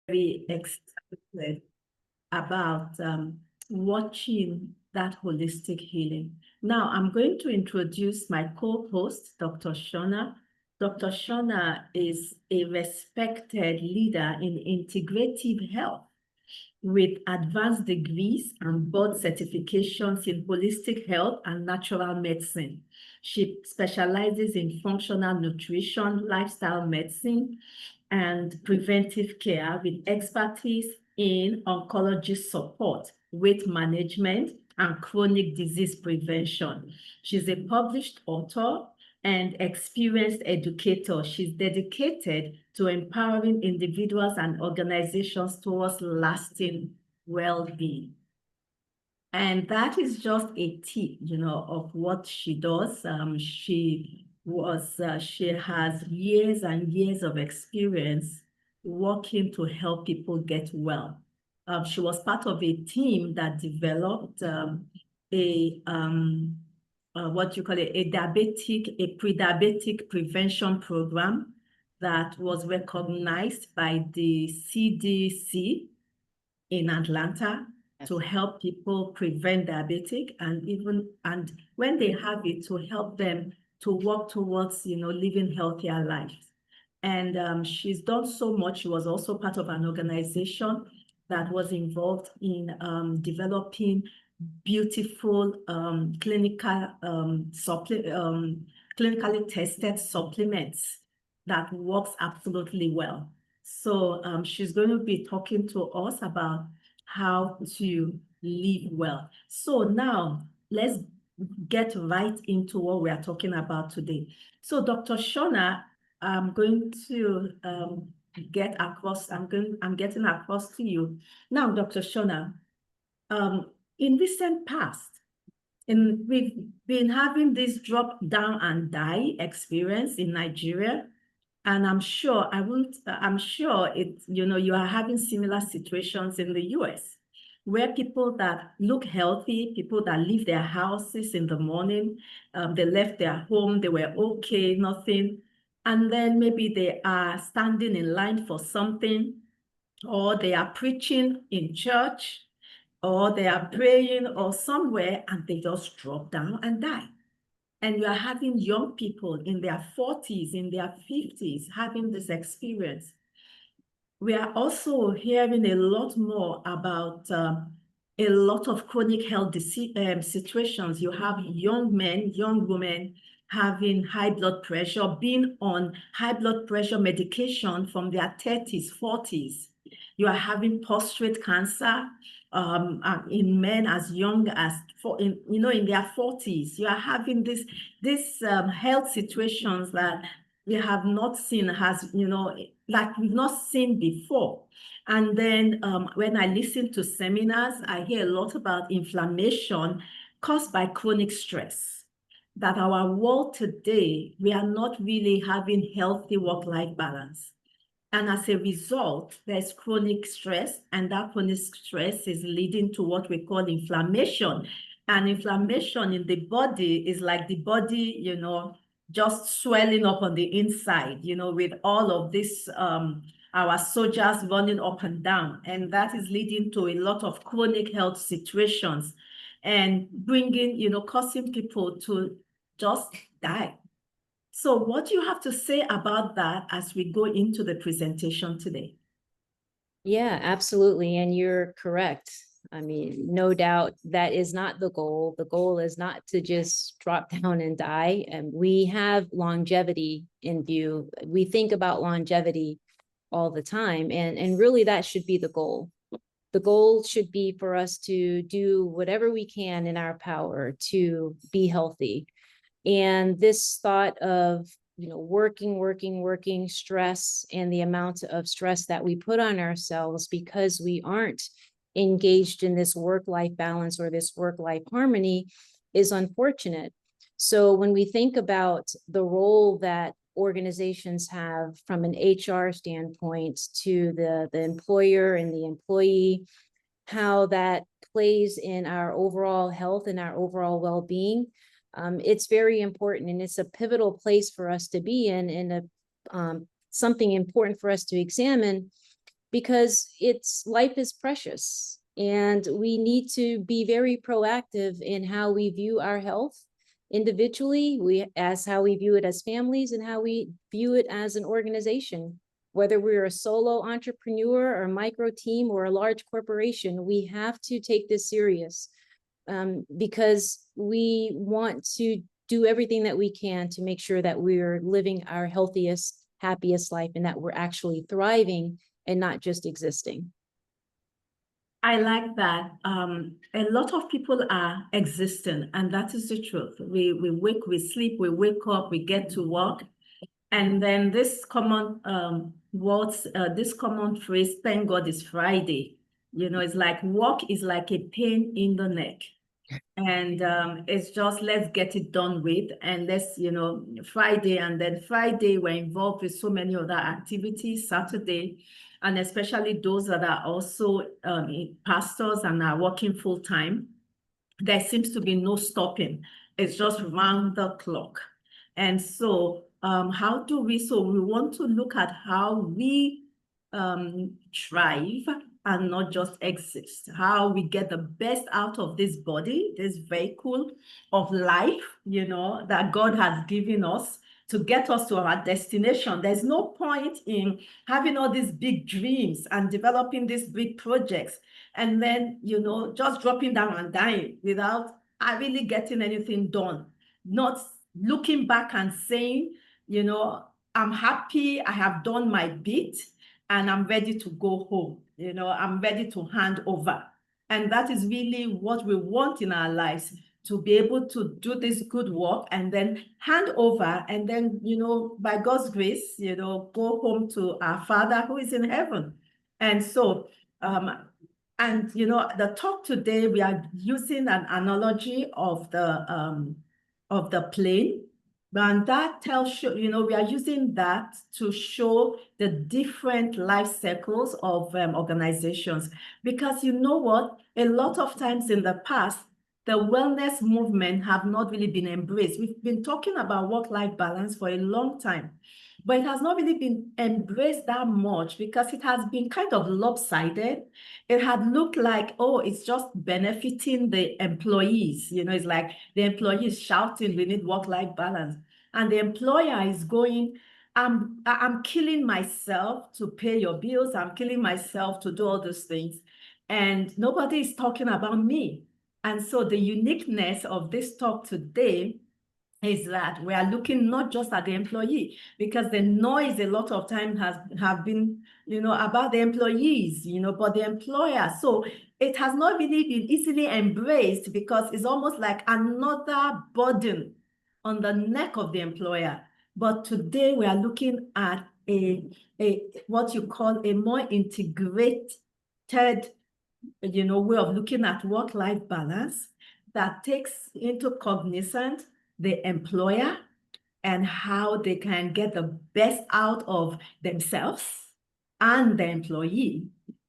very excited about watching that holistic healing. Now, I'm going to introduce my co-host, Dr. Shona. Dr. Shona is a respected leader in integrative health with advanced degrees and board certifications in holistic health and natural medicine. She specializes in functional nutrition, lifestyle medicine, and preventive care with expertise in oncology support, weight management, and chronic disease prevention. She's a published author and experienced educator. She's dedicated to empowering individuals and organizations towards lasting well-being. And that is just a tip, of what she does. She has years and years of experience working to help people get well. She was part of a team that developed what you call it, a pre-diabetic prevention program that was recognized by the CDC in Atlanta to help people prevent diabetic and when they have it, to help them to work towards, living healthier lives. And she's done so much. She was also part of an organization that was involved in developing beautiful clinically tested supplements that works absolutely well. So she's going to be talking to us about how to live well. So now let's get right into what we are talking about today. So Dr. Shona, I'm going to get across, I'm getting across to you. Now, Dr. Shona, in recent past, we've been having this drop down and die experience in Nigeria. And I'm sure you are having similar situations in the US, where people that look healthy, people that leave their houses in the morning, they left their home, they were okay, nothing. And then maybe they are standing in line for something, or they are preaching in church, or they are praying or somewhere, and they just drop down and die. And you are having young people in their 40s, in their 50s, having this experience. We are also hearing a lot more about a lot of chronic health situations. You have young men, young women having high blood pressure, being on high blood pressure medication from their 30s, 40s. You are having prostate cancer in men as young as in their 40s. You are having this health situations that we have not seen, like we've not seen before. And then when I listen to seminars, I hear a lot about inflammation caused by chronic stress. That our world today, we are not really having healthy work-life balance. And as a result, there's chronic stress, and that chronic stress is leading to what we call inflammation. And inflammation in the body is like the body, just swelling up on the inside, with all of this, our soldiers running up and down. And that is leading to a lot of chronic health situations and causing people to just die. So what do you have to say about that as we go into the presentation today? Yeah, absolutely. And you're correct. I mean, no doubt that is not the goal. The goal is not to just drop down and die. And we have longevity in view. We think about longevity all the time. And really that should be the goal. The goal should be for us to do whatever we can in our power to be healthy. And this thought of, working, stress, and the amount of stress that we put on ourselves because we aren't engaged in this work-life balance or this work-life harmony is unfortunate. So when we think about the role that organizations have from an HR standpoint to the employer and the employee, how that plays in our overall health and our overall well-being, it's very important, and it's a pivotal place for us to be in, and something important for us to examine because life is precious, and we need to be very proactive in how we view our health individually, how we view it as families, and how we view it as an organization. Whether we're a solo entrepreneur or a micro team or a large corporation, we have to take this serious, because we want to do everything that we can to make sure that we're living our healthiest, happiest life, and that we're actually thriving and not just existing. I like that. A lot of people are existing, and that is the truth. We wake, we sleep, we wake up, we get to work, and then this common this common phrase, "Thank God it's Friday." You know, it's like work is like a pain in the neck. And it's just, let's get it done with, and let's, Friday, and then Friday we're involved with so many other activities, Saturday, and especially those that are also pastors and are working full time. There seems to be no stopping. It's just round the clock. And so so we want to look at how we thrive and not just exist, how we get the best out of this body, this vehicle of life, that God has given us to get us to our destination. There's no point in having all these big dreams and developing these big projects and then, just dropping down and dying without really getting anything done, not looking back and saying, I'm happy, I have done my bit, and I'm ready to go home. I'm ready to hand over. And that is really what we want in our lives, to be able to do this good work and then hand over, and then, by God's grace, go home to our Father who is in heaven. And so, the talk today, we are using an analogy of the plane. And that tells you, we are using that to show the different life cycles of organizations. Because you know what? A lot of times in the past, the wellness movement have not really been embraced. We've been talking about work-life balance for a long time, but it has not really been embraced that much because it has been kind of lopsided. It had looked like, oh, it's just benefiting the employees. It's like the employee is shouting, we need work-life balance. And the employer is going, I'm killing myself to pay your bills. I'm killing myself to do all those things. And nobody is talking about me. And so the uniqueness of this talk today is that we are looking not just at the employee, because the noise a lot of time have been, about the employees, but the employer. So it has not really been easily embraced because it's almost like another burden on the neck of the employer. But today we are looking at what you call a more integrated, way of looking at work-life balance that takes into cognizance the employer and how they can get the best out of themselves and the employee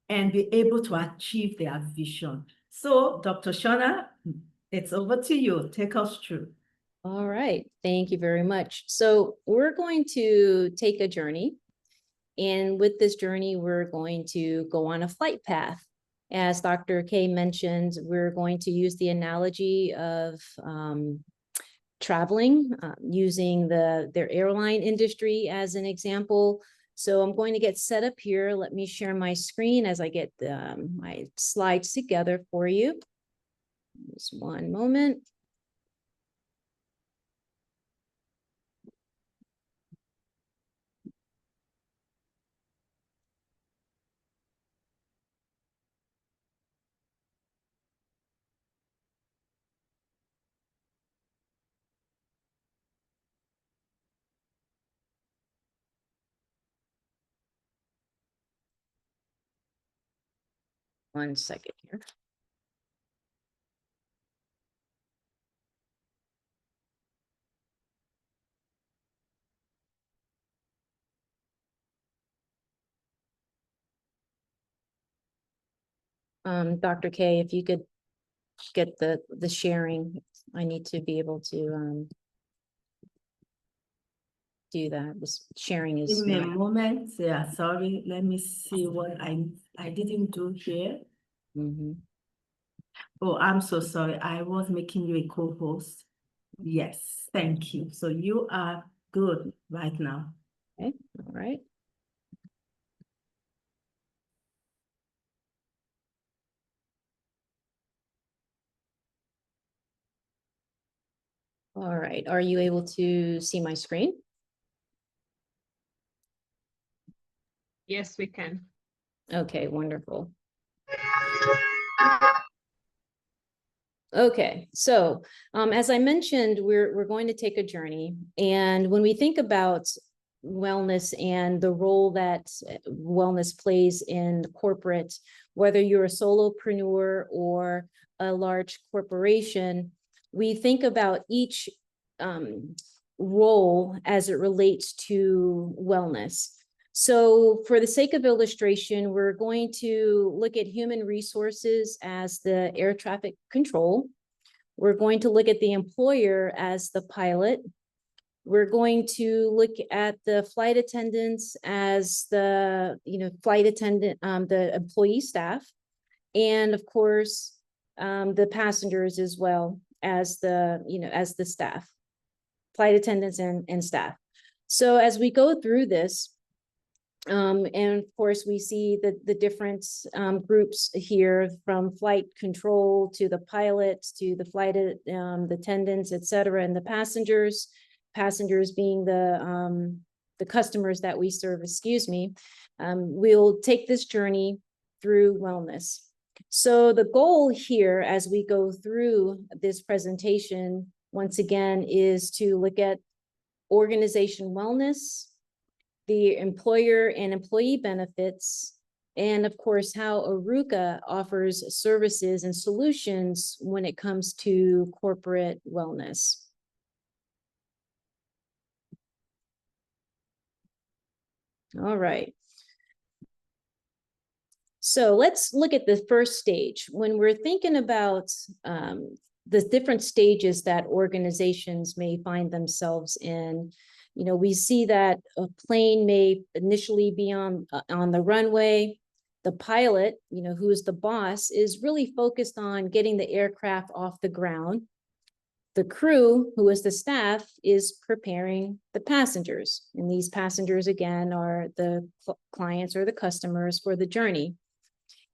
and be able to achieve their vision. So, Dr. Shona, it's over to you. Take us through. All right. Thank you very much. So we're going to take a journey. And with this journey, we're going to go on a flight path. As Dr. K mentioned, we're going to use the analogy of traveling, using their airline industry as an example. So I'm going to get set up here. Let me share my screen as I get my slides together for you. Just one moment. One second here. Dr. K, if you could get the sharing, I need to be able to do that. This sharing Give is me a not. moment. Yeah, sorry. Let me see what I didn't do here. Mhm. Oh, I'm so sorry. I was making you a co-host. Yes, thank you. So you are good right now. Okay, all right. All right, are you able to see my screen? Yes, we can. Okay, wonderful. Okay, so as I mentioned, we're going to take a journey, and when we think about wellness and the role that wellness plays in corporate, whether you're a solopreneur or a large corporation, we think about each role as it relates to wellness. So for the sake of illustration, we're going to look at human resources as the air traffic control. We're going to look at the employer as the pilot. We're going to look at the flight attendants as the, flight attendant, the employee staff. And of course, the passengers as well as as the staff, flight attendants and staff. So as we go through this, and of course, we see the different groups here, from flight control to the pilots to the flight the attendants, et cetera, and the passengers being the customers that we serve, excuse me. We'll take this journey through wellness. So the goal here as we go through this presentation, once again, is to look at organization wellness, the employer and employee benefits, and of course, how Aruka offers services and solutions when it comes to corporate wellness. All right. So let's look at the first stage. When we're thinking about the different stages that organizations may find themselves in, we see that a plane may initially be on the runway. The pilot, who is the boss, is really focused on getting the aircraft off the ground. The crew, who is the staff, is preparing the passengers. And these passengers, again, are the clients or the customers for the journey.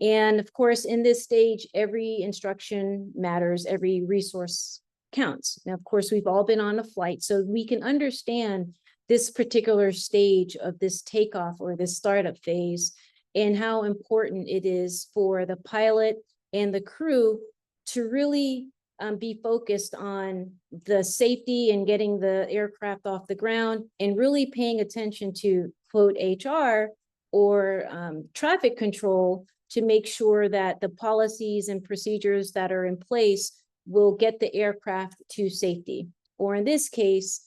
And of course, in this stage, every instruction matters, every resource counts. Now, of course, we've all been on a flight, so we can understand this particular stage of this takeoff or this startup phase and how important it is for the pilot and the crew to really be focused on the safety and getting the aircraft off the ground, and really paying attention to, quote, HR or traffic control, to make sure that the policies and procedures that are in place will get the aircraft to safety, or in this case,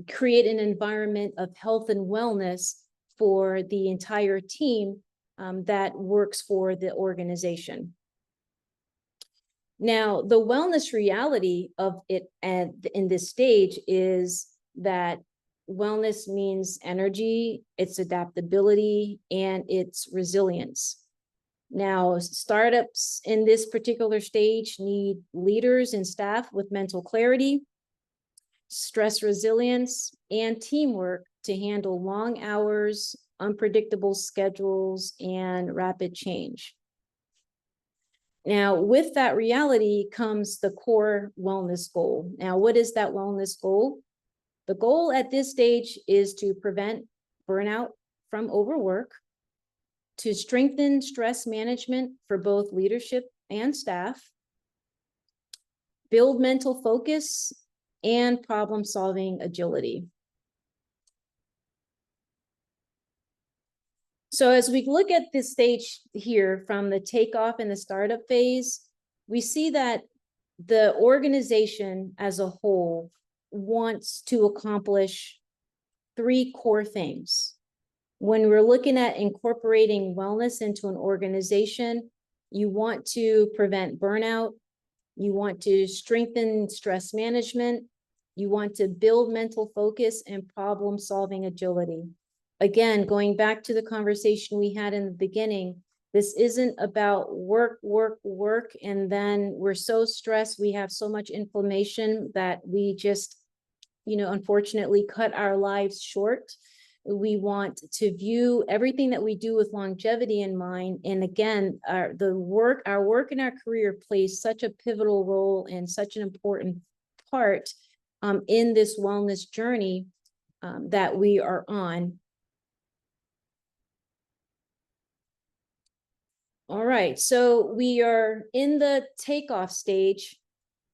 create an environment of health and wellness for the entire team that works for the organization. Now, the wellness reality of it in this stage is that wellness means energy, its adaptability, and its resilience. Now, startups in this particular stage need leaders and staff with mental clarity, stress resilience, and teamwork to handle long hours, unpredictable schedules, and rapid change. Now, with that reality comes the core wellness goal. Now, what is that wellness goal? The goal at this stage is to prevent burnout from overwork, to strengthen stress management for both leadership and staff, build mental focus, and problem-solving agility. So as we look at this stage here from the takeoff and the startup phase, we see that the organization as a whole wants to accomplish three core things. When we're looking at incorporating wellness into an organization, you want to prevent burnout, you want to strengthen stress management, You want to build mental focus and problem-solving agility. Again, going back to the conversation we had in the beginning, this isn't about work, work, work, and then we're so stressed, we have so much inflammation that we just, unfortunately cut our lives short. We want to view everything that we do with longevity in mind. And again, our work in our career plays such a pivotal role and such an important part in this wellness journey that we are on. All right, so we are in the takeoff stage.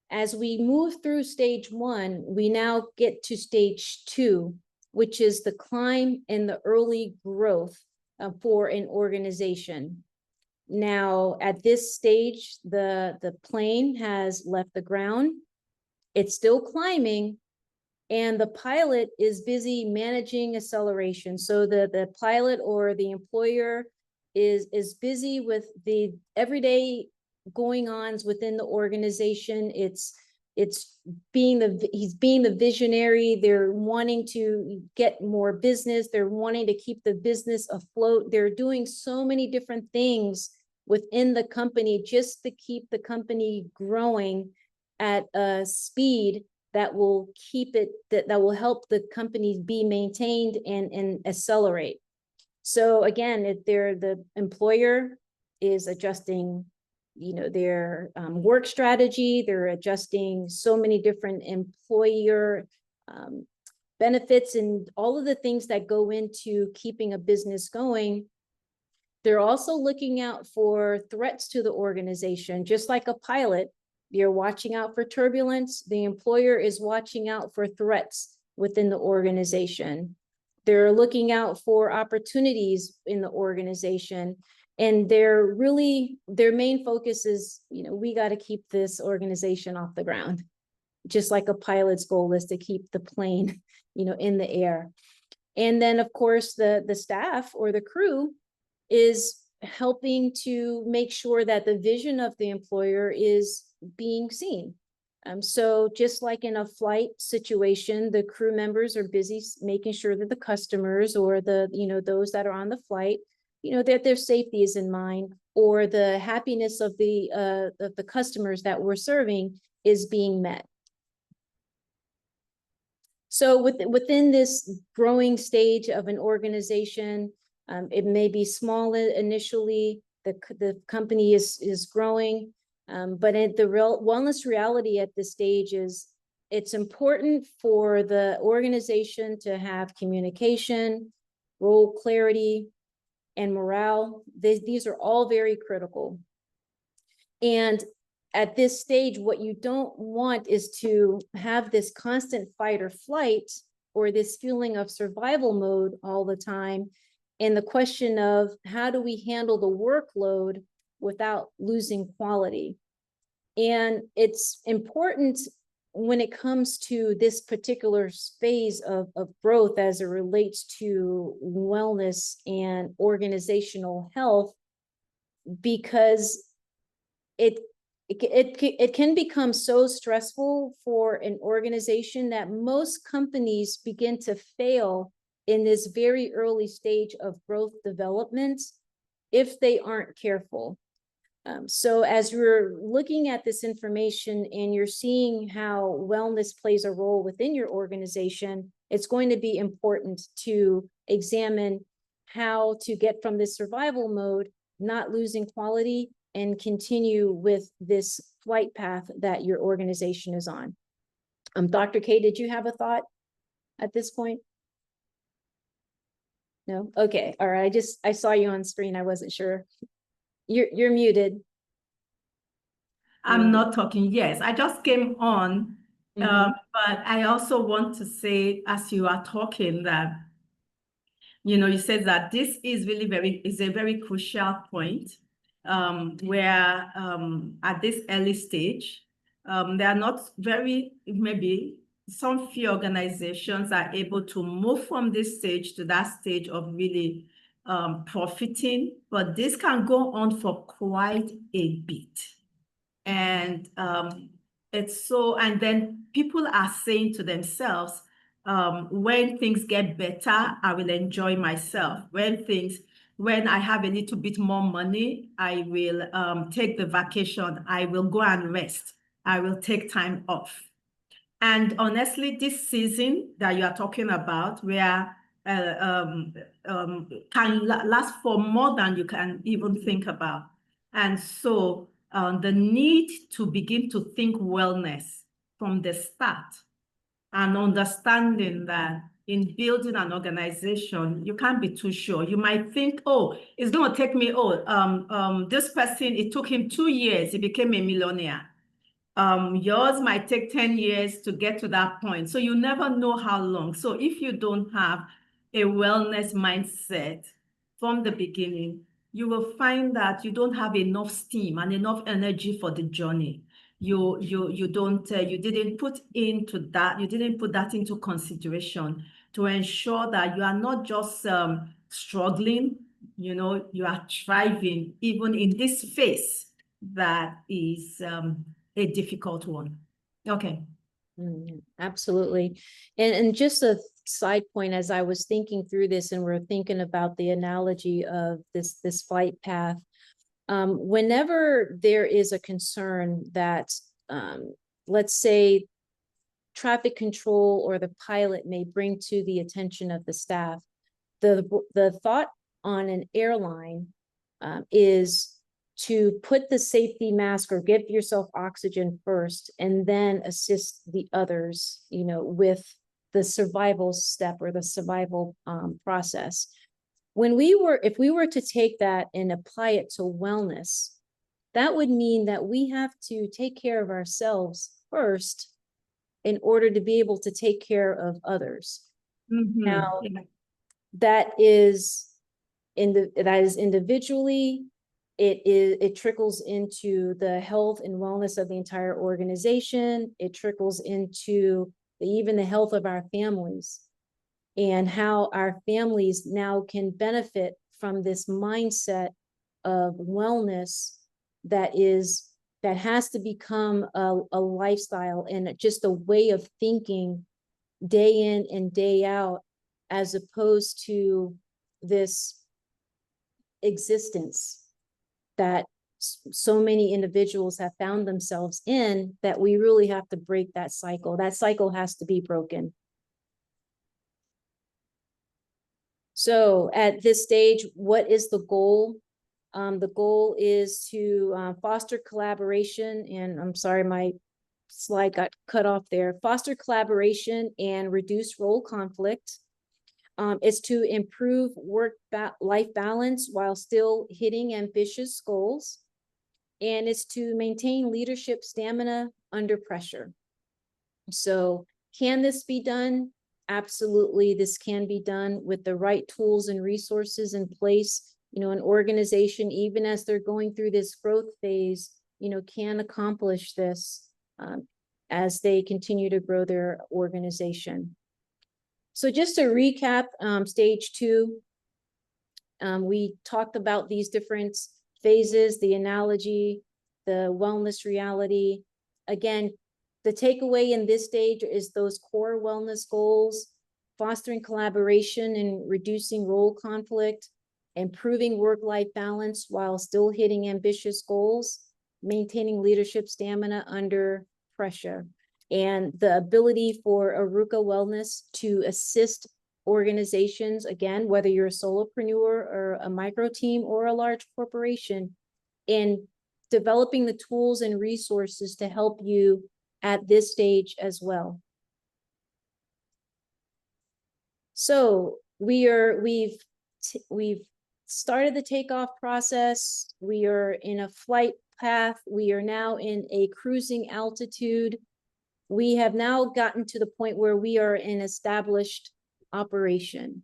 As we move through stage 1, we now get to stage 2, which is the climb and the early growth for an organization. Now, at this stage, the plane has left the ground. It's still climbing, and the pilot is busy managing acceleration. So the pilot or the employer is busy with the everyday going-ons within the organization. He's being the visionary. They're wanting to get more business. They're wanting to keep the business afloat. They're doing so many different things within the company just to keep the company growing at a speed that will that will help the company be maintained and accelerate. So again, the employer is adjusting, their work strategy. They're adjusting so many different employer benefits and all of the things that go into keeping a business going. They're also looking out for threats to the organization, just like a pilot. You're watching out for turbulence. The employer is watching out for threats within the organization. They're looking out for opportunities in the organization. And their main focus is, we got to keep this organization off the ground. Just like a pilot's goal is to keep the plane, in the air. And then, of course, the staff or the crew is helping to make sure that the vision of the employer is being seen. So just like in a flight situation, the crew members are busy making sure that the customers or those that are on the flight, that their safety is in mind, or the happiness of the customers that we're serving is being met. So within this growing stage of an organization, it may be small initially, the company is growing, but the real wellness reality at this stage is it's important for the organization to have communication, role clarity, and morale. These are all very critical. And at this stage, what you don't want is to have this constant fight or flight or this feeling of survival mode all the time. And the question of how do we handle the workload without losing quality? And it's important when it comes to this particular phase of growth as it relates to wellness and organizational health, because it can become so stressful for an organization that most companies begin to fail in this very early stage of growth development if they aren't careful. So as you're looking at this information and you're seeing how wellness plays a role within your organization, it's going to be important to examine how to get from this survival mode, not losing quality, and continue with this flight path that your organization is on. Dr. K, did you have a thought at this point? No? Okay. All right. I saw you on screen. I wasn't sure. You're muted. I'm not talking. Yes, I just came on, Mhm. but I also want to say, as you are talking, that you said that this is really is a very crucial point, where at this early stage, there are not maybe some few organizations are able to move from this stage to that stage of really profiting, but this can go on for quite a bit. And It's so, and then people are saying to themselves, when things get better, I will enjoy myself. When I have a little bit more money, I will take the vacation. I will go and rest. I will take time off. And honestly, this season that you are talking about, where can last for more than you can even think about. And so the need to begin to think wellness from the start and understanding that in building an organization, you can't be too sure. You might think, oh, it's going to take me, this person, it took him 2 years, he became a millionaire. Yours might take 10 years to get to that point. So you never know how long. So if you don't have a wellness mindset from the beginning, you will find that you don't have enough steam and enough energy for the journey. You didn't put that into consideration to ensure that you are not just struggling, you are thriving even in this phase that is a difficult one. Okay. Absolutely. And just a side point, as I was thinking through this and we're thinking about the analogy of this flight path, whenever there is a concern that, let's say, traffic control or the pilot may bring to the attention of the staff, the thought on an airline is to put the safety mask or give yourself oxygen first and then assist the others, with the survival step or the survival process. If we were to take that and apply it to wellness, that would mean that we have to take care of ourselves first in order to be able to take care of others. Mm-hmm. Now, that is individually, it trickles into the health and wellness of the entire organization. It trickles into even the health of our families and how our families now can benefit from this mindset of wellness that has to become a lifestyle and just a way of thinking day in and day out, as opposed to this existence that so many individuals have found themselves in, that we really have to break that cycle. That cycle has to be broken. So at this stage, what is the goal? The goal is to foster collaboration, and I'm sorry, my slide got cut off there. Foster collaboration and reduce role conflict. Is to improve work-life balance while still hitting ambitious goals. And it's to maintain leadership stamina under pressure. So can this be done? Absolutely, this can be done with the right tools and resources in place. An organization, even as they're going through this growth phase, can accomplish this as they continue to grow their organization. So just to recap, stage 2, we talked about these different phases, the analogy, the wellness reality. Again, the takeaway in this stage is those core wellness goals: fostering collaboration and reducing role conflict, improving work-life balance while still hitting ambitious goals, maintaining leadership stamina under pressure, and the ability for Aruka Wellness to assist organizations, again, whether you're a solopreneur or a micro team or a large corporation, in developing the tools and resources to help you at this stage as well. So we've started the takeoff process. We are in a flight path. We are now in a cruising altitude. We have now gotten to the point where we are in established operation.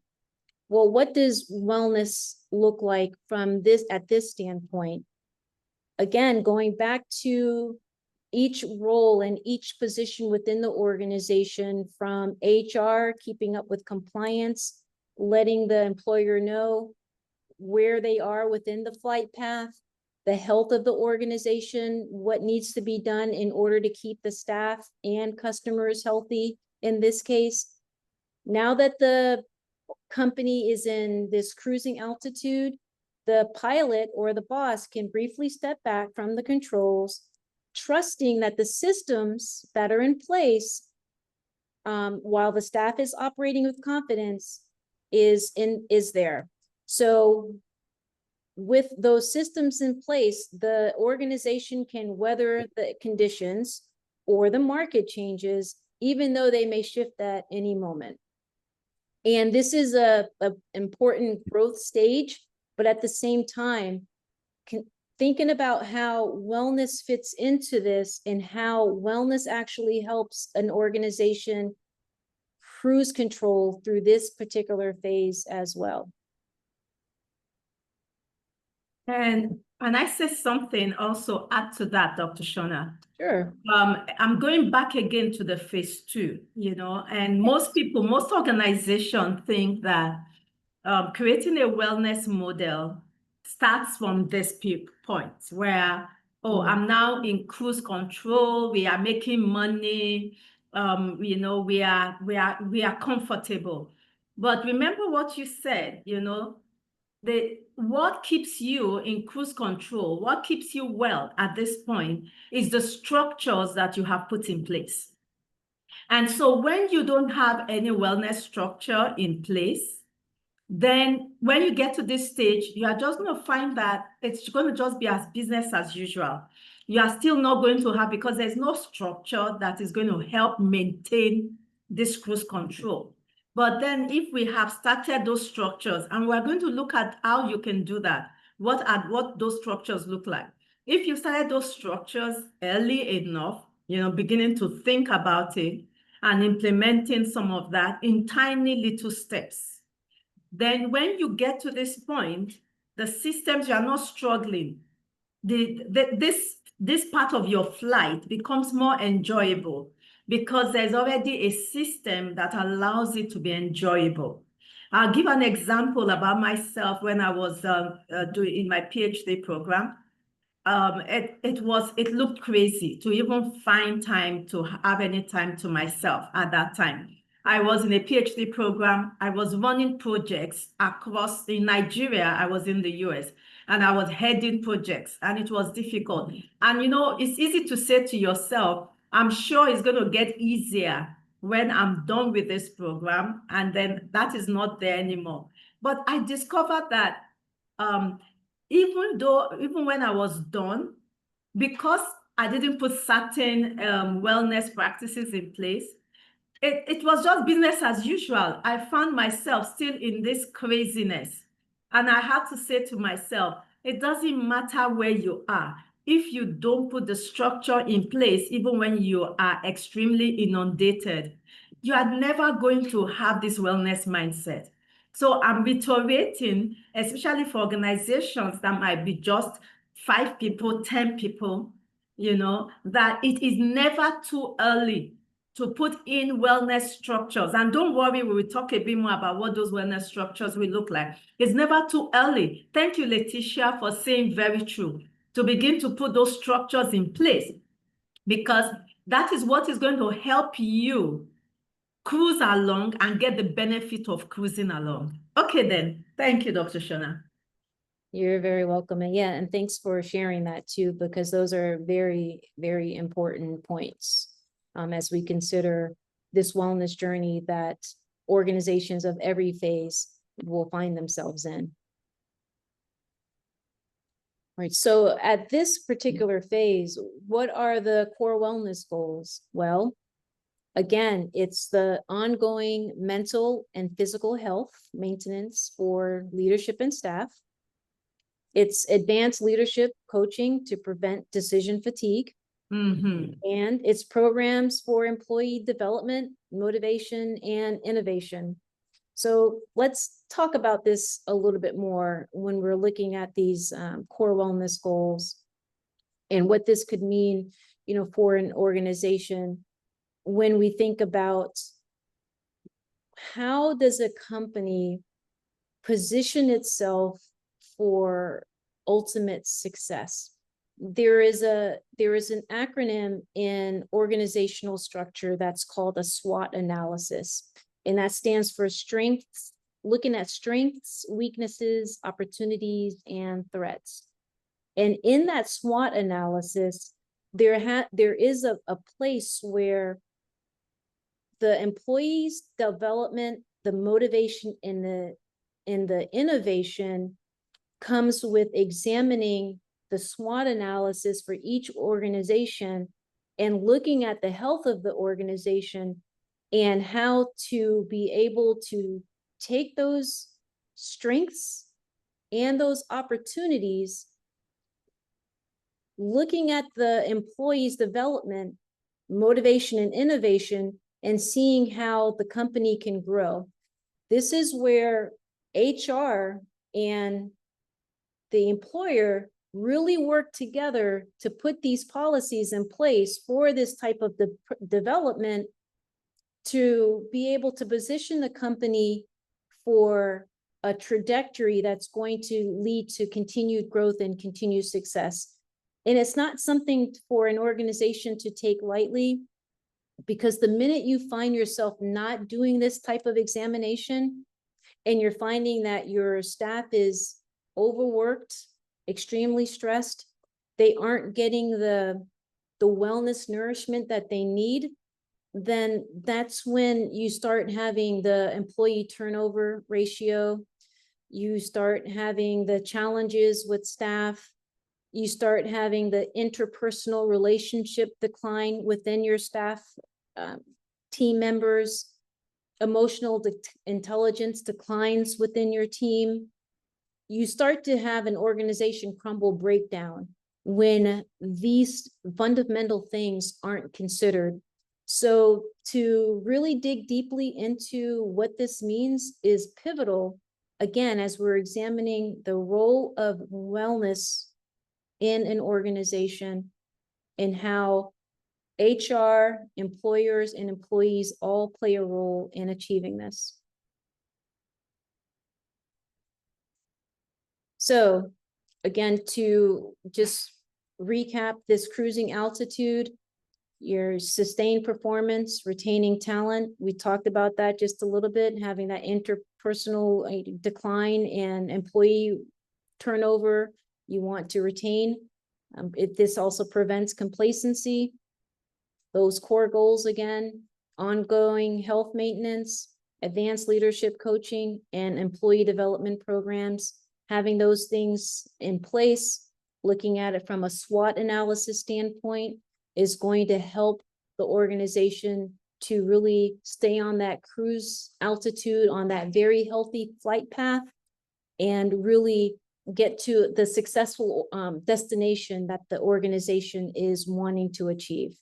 Well, what does wellness look like from at this standpoint? Again, going back to each role and each position within the organization, from HR, keeping up with compliance, letting the employer know where they are within the flight path, the health of the organization, what needs to be done in order to keep the staff and customers healthy in this case. Now that the company is in this cruising altitude, the pilot or the boss can briefly step back from the controls, trusting that the systems that are in place, while the staff is operating with confidence, is there. So with those systems in place, the organization can weather the conditions or the market changes, even though they may shift at any moment. And this is a important growth stage, but at the same time, thinking about how wellness fits into this and how wellness actually helps an organization cruise control through this particular phase as well. And I say something also add to that, Dr. Shona? Sure. I'm going back again to the phase 2, and most people, most organizations think that creating a wellness model starts from this point where, I'm now in cruise control, we are making money, we are comfortable. But remember what you said, what keeps you in cruise control, what keeps you well at this point is the structures that you have put in place. And so when you don't have any wellness structure in place, then when you get to this stage, you are just going to find that it's going to just be as business as usual. You are still not going to have, because there's no structure that is going to help maintain this cruise control. But then if we have started those structures, and we're going to look at how you can do that, what those structures look like. If you started those structures early enough, beginning to think about it and implementing some of that in tiny little steps, then when you get to this point, the systems, you are not struggling. This part of your flight becomes more enjoyable because there's already a system that allows it to be enjoyable. I'll give an example about myself when I was doing in my PhD program. It looked crazy to even find time to have any time to myself at that time. I was in a PhD program. I was running projects across in Nigeria. I was in the US, and I was heading projects, and it was difficult. And it's easy to say to yourself, I'm sure it's going to get easier when I'm done with this program, and then that is not there anymore. But I discovered that even when I was done, because I didn't put certain wellness practices in place, it was just business as usual. I found myself still in this craziness. And I had to say to myself, it doesn't matter where you are. If you don't put the structure in place, even when you are extremely inundated, you are never going to have this wellness mindset. So I'm reiterating, especially for organizations that might be just 5 people, 10 people, that it is never too early to put in wellness structures. And don't worry, we will talk a bit more about what those wellness structures will look like. It's never too early. Thank you, Letitia, for saying very true, to begin to put those structures in place, because that is what is going to help you cruise along and get the benefit of cruising along. Okay, then. Thank you, Dr. Shona. You're very welcome. And yeah, and thanks for sharing that too, because those are very, very important points as we consider this wellness journey that organizations of every phase will find themselves in. All right, so at this particular phase, what are the core wellness goals? Well, again, it's the ongoing mental and physical health maintenance for leadership and staff. It's advanced leadership coaching to prevent decision fatigue. Mm-hmm. And it's programs for employee development, motivation, and innovation. So let's talk about this a little bit more when we're looking at these core wellness goals and what this could mean, for an organization. When we think about how does a company position itself for ultimate success. There is an acronym in organizational structure that's called a SWOT analysis, and that stands for strengths, looking at strengths, weaknesses, opportunities, and threats. And in that SWOT analysis, there is a place where the employees' development, the motivation, and the innovation comes with examining the SWOT analysis for each organization and looking at the health of the organization and how to be able to take those strengths and those opportunities, looking at the employees' development, motivation, and innovation, and seeing how the company can grow. This is where HR and the employer really work together to put these policies in place for this type of development to be able to position the company for a trajectory that's going to lead to continued growth and continued success. And it's not something for an organization to take lightly, because the minute you find yourself not doing this type of examination and you're finding that your staff is overworked, extremely stressed, they aren't getting the wellness nourishment that they need, then that's when you start having the employee turnover ratio. You start having the challenges with staff. You start having the interpersonal relationship decline within your staff, team members. Emotional intelligence declines within your team. You start to have an organization crumble, breakdown when these fundamental things aren't considered. So to really dig deeply into what this means is pivotal, again, as we're examining the role of wellness in an organization and how HR, employers, and employees all play a role in achieving this. So again, to just recap this cruising altitude, your sustained performance, retaining talent. We talked about that just a little bit, having that interpersonal decline and employee turnover you want to retain. This also prevents complacency. Those core goals, again, ongoing health maintenance, advanced leadership coaching, and employee development programs. Having those things in place, looking at it from a SWOT analysis standpoint, is going to help the organization to really stay on that cruise altitude, on that very healthy flight path, and really get to the successful destination that the organization is wanting to achieve.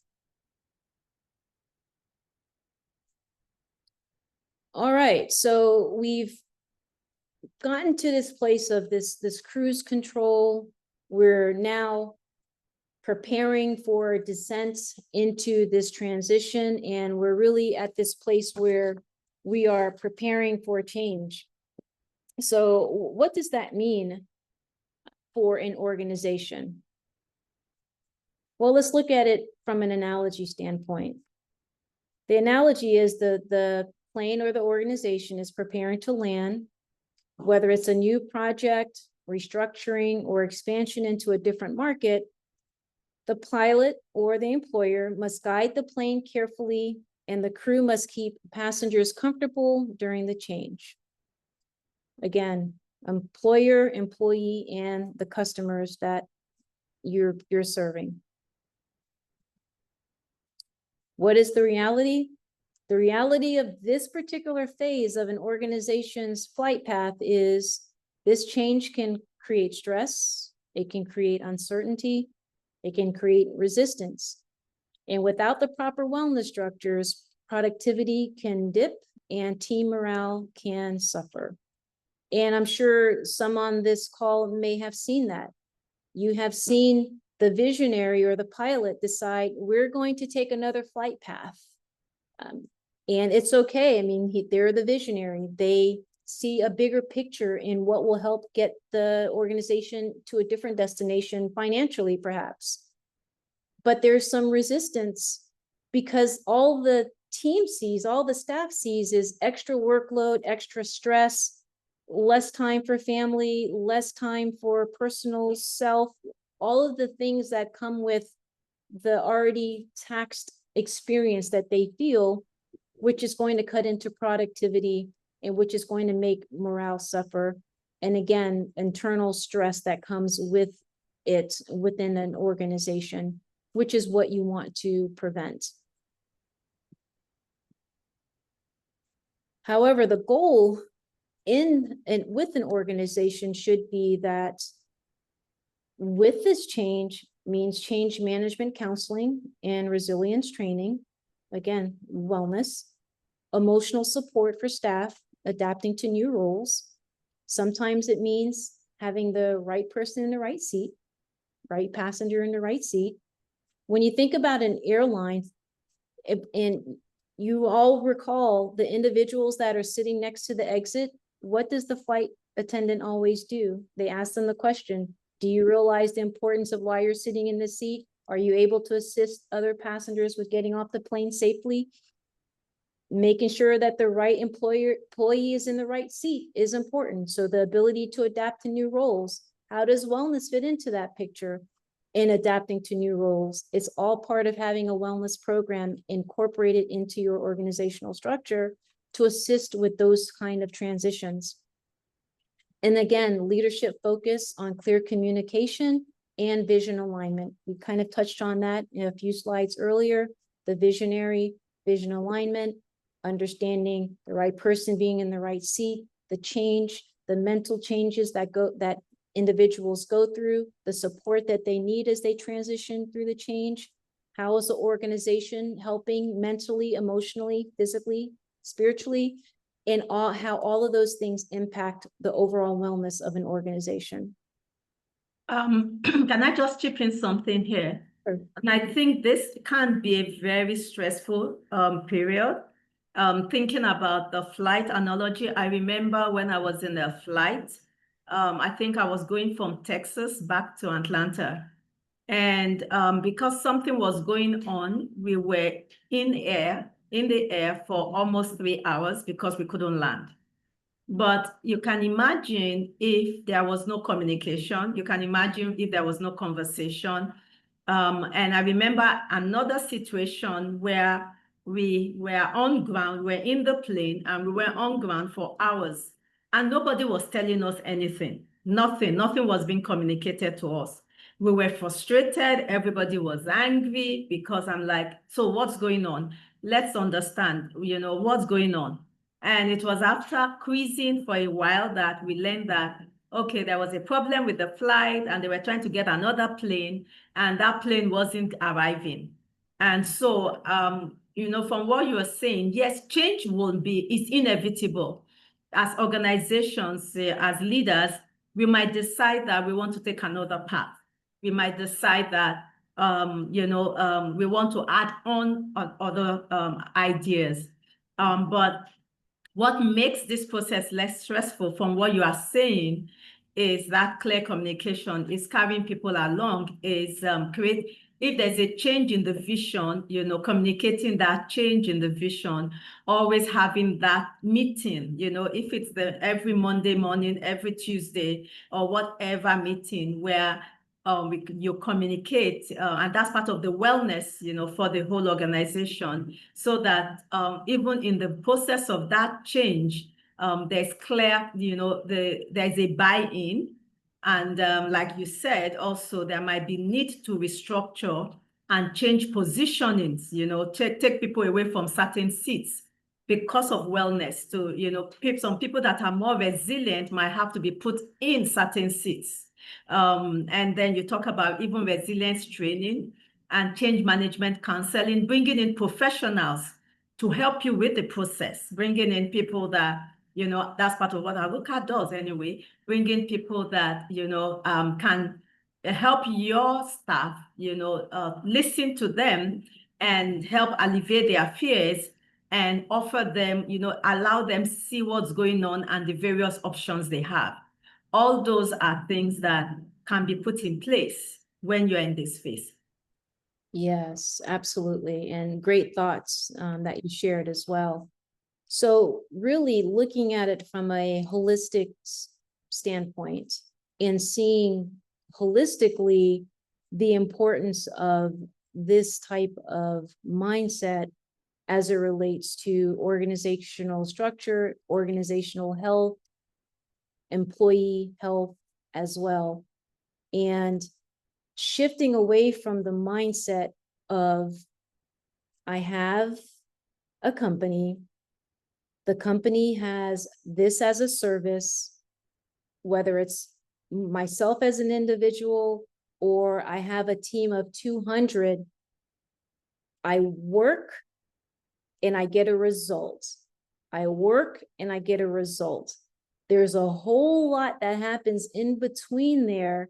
All right, so we've gotten to this place of this cruise control. We're now preparing for descent into this transition, and we're really at this place where we are preparing for change. So what does that mean for an organization? Well, let's look at it from an analogy standpoint. The analogy is the plane or the organization is preparing to land, whether it's a new project, restructuring, or expansion into a different market. The pilot or the employer must guide the plane carefully, and the crew must keep passengers comfortable during the change. Again, employer, employee, and the customers that you're serving. What is the reality? The reality of this particular phase of an organization's flight path is this change can create stress, it can create uncertainty, it can create resistance. And without the proper wellness structures, productivity can dip and team morale can suffer. And I'm sure some on this call may have seen that. You have seen the visionary or the pilot decide, we're going to take another flight path. And it's okay. I mean, they're the visionary. They see a bigger picture in what will help get the organization to a different destination financially, perhaps. But there's some resistance because all the team sees, all the staff sees is extra workload, extra stress, less time for family, less time for personal self, all of the things that come with the already taxed experience that they feel, which is going to cut into productivity and which is going to make morale suffer. And again, internal stress that comes with it within an organization, which is what you want to prevent. However, the goal with an organization should be that with this change means change management counseling and resilience training, again, wellness, emotional support for staff, adapting to new roles. Sometimes it means having the right person in the right seat, right passenger in the right seat. When you think about an airline, and you all recall the individuals that are sitting next to the exit, what does the flight attendant always do? They ask them the question, do you realize the importance of why you're sitting in this seat? Are you able to assist other passengers with getting off the plane safely? Making sure that the right employee is in the right seat is important. So the ability to adapt to new roles, how does wellness fit into that picture in adapting to new roles? It's all part of having a wellness program incorporated into your organizational structure to assist with those kind of transitions. And again, leadership focus on clear communication and vision alignment. We kind of touched on that in a few slides earlier, the visionary, vision alignment, understanding the right person being in the right seat, the change, the mental changes that individuals go through, the support that they need as they transition through the change. How is the organization helping mentally, emotionally, physically, spiritually, and how all of those things impact the overall wellness of an organization? Can I just chip in something here? Sure. And I think this can be a very stressful period. Thinking about the flight analogy, I remember when I was in a flight, I think I was going from Texas back to Atlanta. And because something was going on, we were in the air for almost 3 hours because we couldn't land. But you can imagine if there was no communication, you can imagine if there was no conversation. And I remember another situation where we were on ground, we're in the plane and we were on ground for hours and nobody was telling us anything. Nothing was being communicated to us. We were frustrated. Everybody was angry because I'm like, so what's going on? Let's understand, what's going on. And it was after quizzing for a while that we learned that, okay, there was a problem with the flight and they were trying to get another plane and that plane wasn't arriving. And so, from what you are saying, yes, change it's inevitable. As organizations, as leaders, we might decide that we want to take another path. We might decide that, we want to add on other ideas. But what makes this process less stressful from what you are saying is that clear communication is carrying people along, is if there's a change in the vision, communicating that change in the vision, always having that meeting, if it's every Monday morning, every Tuesday, or whatever meeting where you communicate, and that's part of the wellness, for the whole organization, so that even in the process of that change, there's clear, there's a buy-in. And like you said, also, there might be need to restructure and change positionings, take people away from certain seats because of wellness. To, some people that are more resilient might have to be put in certain seats. And then you talk about even resilience training and change management counseling, bringing in professionals to help you with the process, bringing in people that, that's part of what Aluka does anyway, bringing people that, can help your staff, listen to them and help alleviate their fears and offer them, allow them see what's going on and the various options they have. All those are things that can be put in place when you're in this phase. Yes, absolutely. And great thoughts that you shared as well. So really looking at it from a holistic standpoint and seeing holistically the importance of this type of mindset as it relates to organizational structure, organizational health, employee health as well. And shifting away from the mindset of, I have a company, the company has this as a service, whether it's myself as an individual or I have a team of 200, I work and I get a result. I work and I get a result. There's a whole lot that happens in between there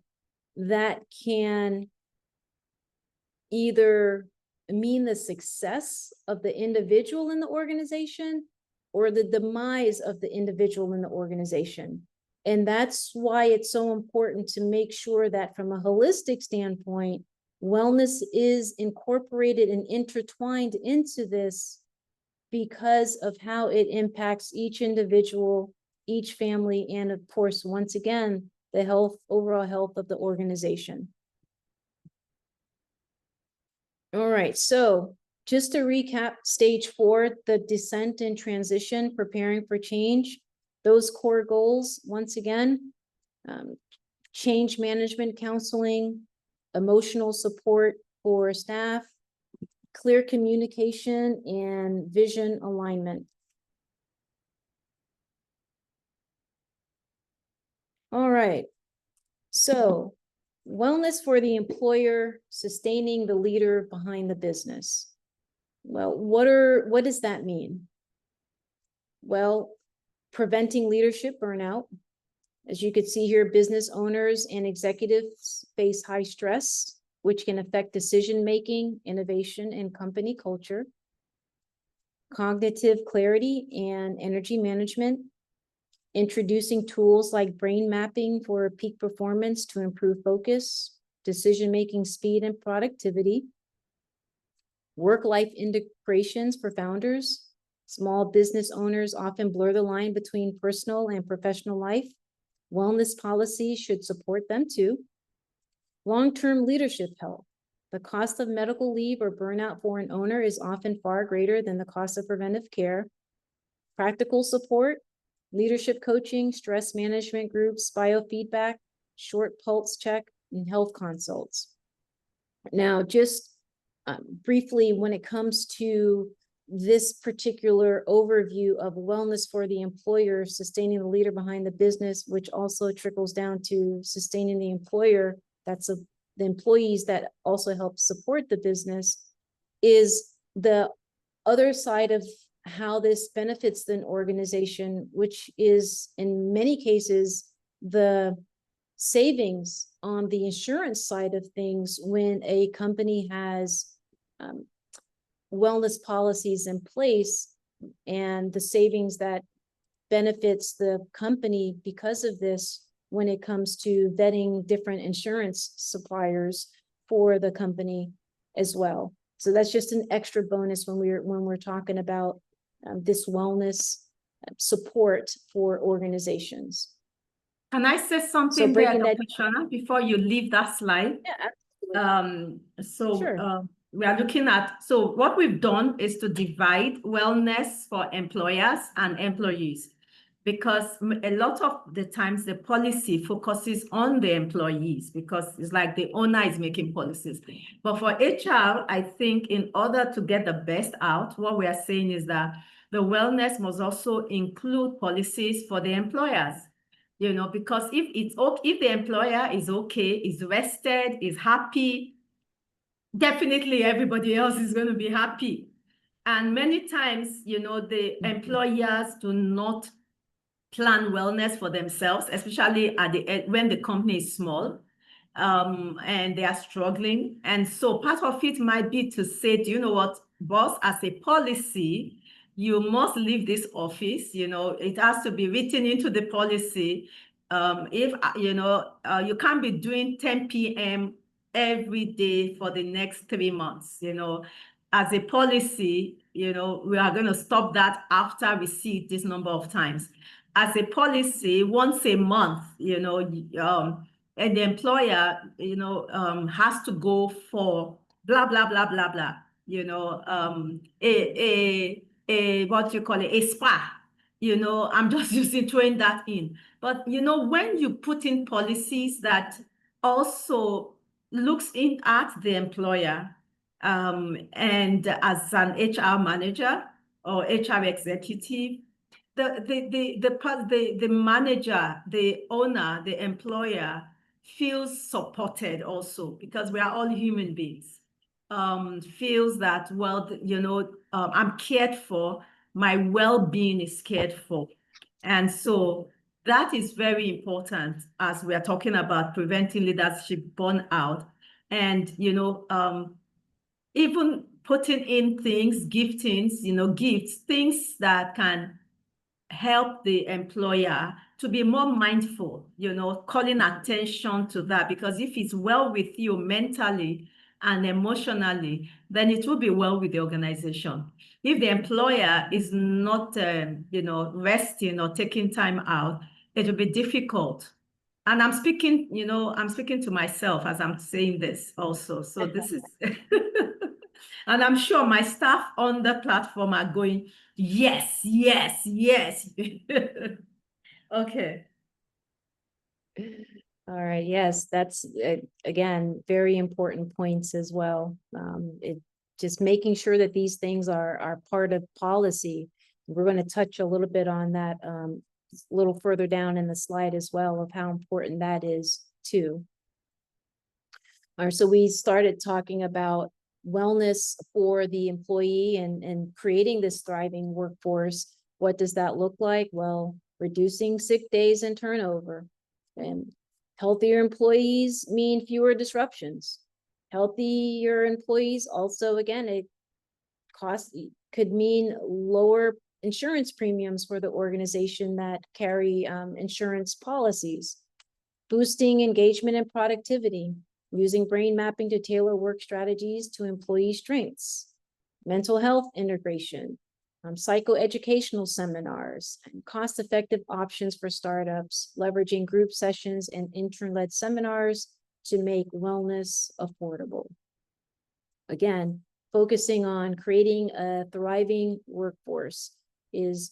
that can either mean the success of the individual in the organization or the demise of the individual in the organization. And that's why it's so important to make sure that from a holistic standpoint, wellness is incorporated and intertwined into this because of how it impacts each individual, each family, and of course, once again, the health, overall health of the organization. All right, so just to recap stage 4, the descent and transition, preparing for change, those core goals, once again, change management counseling, emotional support for staff, clear communication, and vision alignment. All right, so wellness for the employer, sustaining the leader behind the business. Well, what does that mean? Well, preventing leadership burnout. As you can see here, business owners and executives face high stress, which can affect decision-making, innovation, and company culture. Cognitive clarity and energy management, introducing tools like brain mapping for peak performance to improve focus, decision-making speed, and productivity. Work-life integrations for founders. Small business owners often blur the line between personal and professional life. Wellness policies should support them too. Long-term leadership health. The cost of medical leave or burnout for an owner is often far greater than the cost of preventive care. Practical support, leadership coaching, stress management groups, biofeedback, short pulse check, and health consults. Now, just briefly, when it comes to this particular overview of wellness for the employer, sustaining the leader behind the business, which also trickles down to sustaining the employer, that's the employees that also help support the business, is the other side of how this benefits an organization, which is in many cases the savings on the insurance side of things when a company has wellness policies in place, and the savings that benefits the company because of this when it comes to vetting different insurance suppliers for the company as well. So that's just an extra bonus when we're talking about this wellness support for organizations. Can I say something there, Dr. Shana, before you leave that slide? Yeah, absolutely. Sure. We are looking at, so what we've done is to divide wellness for employers and employees, because a lot of the times the policy focuses on the employees because it's like the owner is making policies. But for HR, I think in order to get the best out, what we are saying is that the wellness must also include policies for the employers. Because if the employer is okay, is rested, is happy, definitely everybody else is going to be happy. And many times, the employers do not plan wellness for themselves, especially when the company is small and they are struggling. And so part of it might be to say, do you know what, boss, as a policy, you must leave this office. It has to be written into the policy. If, you can't be doing 10 p.m. every day for the next 3 months. As a policy, we are going to stop that after we see it this number of times. As a policy, once a month, and the employer, has to go for blah, blah, blah, blah, blah, what you call it, a spa. I'm just using throwing that in. But, when you put in policies that also looks in at the employer, and as an HR manager or HR executive, the manager, the owner, the employer feels supported also, because we are all human beings. Feels that, well, I'm cared for, my well-being is cared for. And so that is very important as we are talking about preventing leadership burnout. And, even putting in things, giftings, gifts, things that can help the employer to be more mindful, calling attention to that, because if it's well with you mentally and emotionally, then it will be well with the organization. If the employer is not, resting or taking time out, it will be difficult. And I'm speaking to myself as I'm saying this also. So this is, and I'm sure my staff on the platform are going, yes, yes, yes. Okay. All right, yes, that's again, very important points as well. Just making sure that these things are part of policy. We're going to touch a little bit on that a little further down in the slide as well, of how important that is too. All right, so we started talking about wellness for the employee and creating this thriving workforce. What does that look like? Well, reducing sick days and turnover. And healthier employees mean fewer disruptions. Healthier employees also, again, it could mean lower insurance premiums for the organization that carry insurance policies. Boosting engagement and productivity, using brain mapping to tailor work strategies to employee strengths. Mental health integration, psychoeducational seminars, and cost-effective options for startups, leveraging group sessions and intern-led seminars to make wellness affordable. Again, focusing on creating a thriving workforce is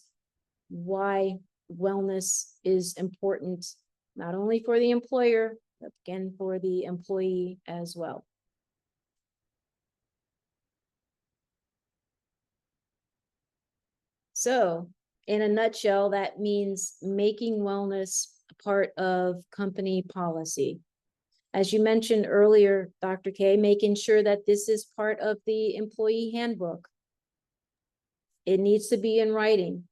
why wellness is important, not only for the employer, but again, for the employee as well. So in a nutshell, that means making wellness a part of company policy. As you mentioned earlier, Dr. K, making sure that this is part of the employee handbook. It needs to be in writing.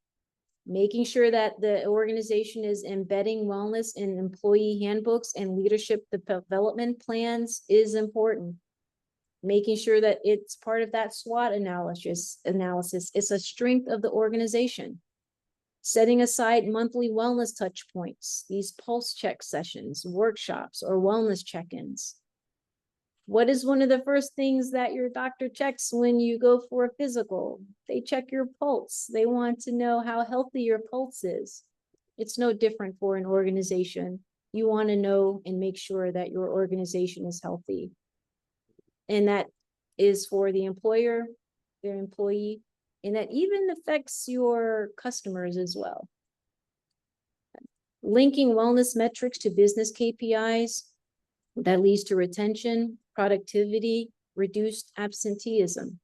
Making sure that the organization is embedding wellness in employee handbooks and leadership development plans is important. Making sure that it's part of that SWOT analysis is a strength of the organization. Setting aside monthly wellness touch points, these pulse check sessions, workshops, or wellness check-ins. What is one of the first things that your doctor checks when you go for a physical? They check your pulse. They want to know how healthy your pulse is. It's no different for an organization. You want to know and make sure that your organization is healthy. And that is for the employer, their employee, and that even affects your customers as well. Linking wellness metrics to business KPIs, that leads to retention, productivity, reduced absenteeism.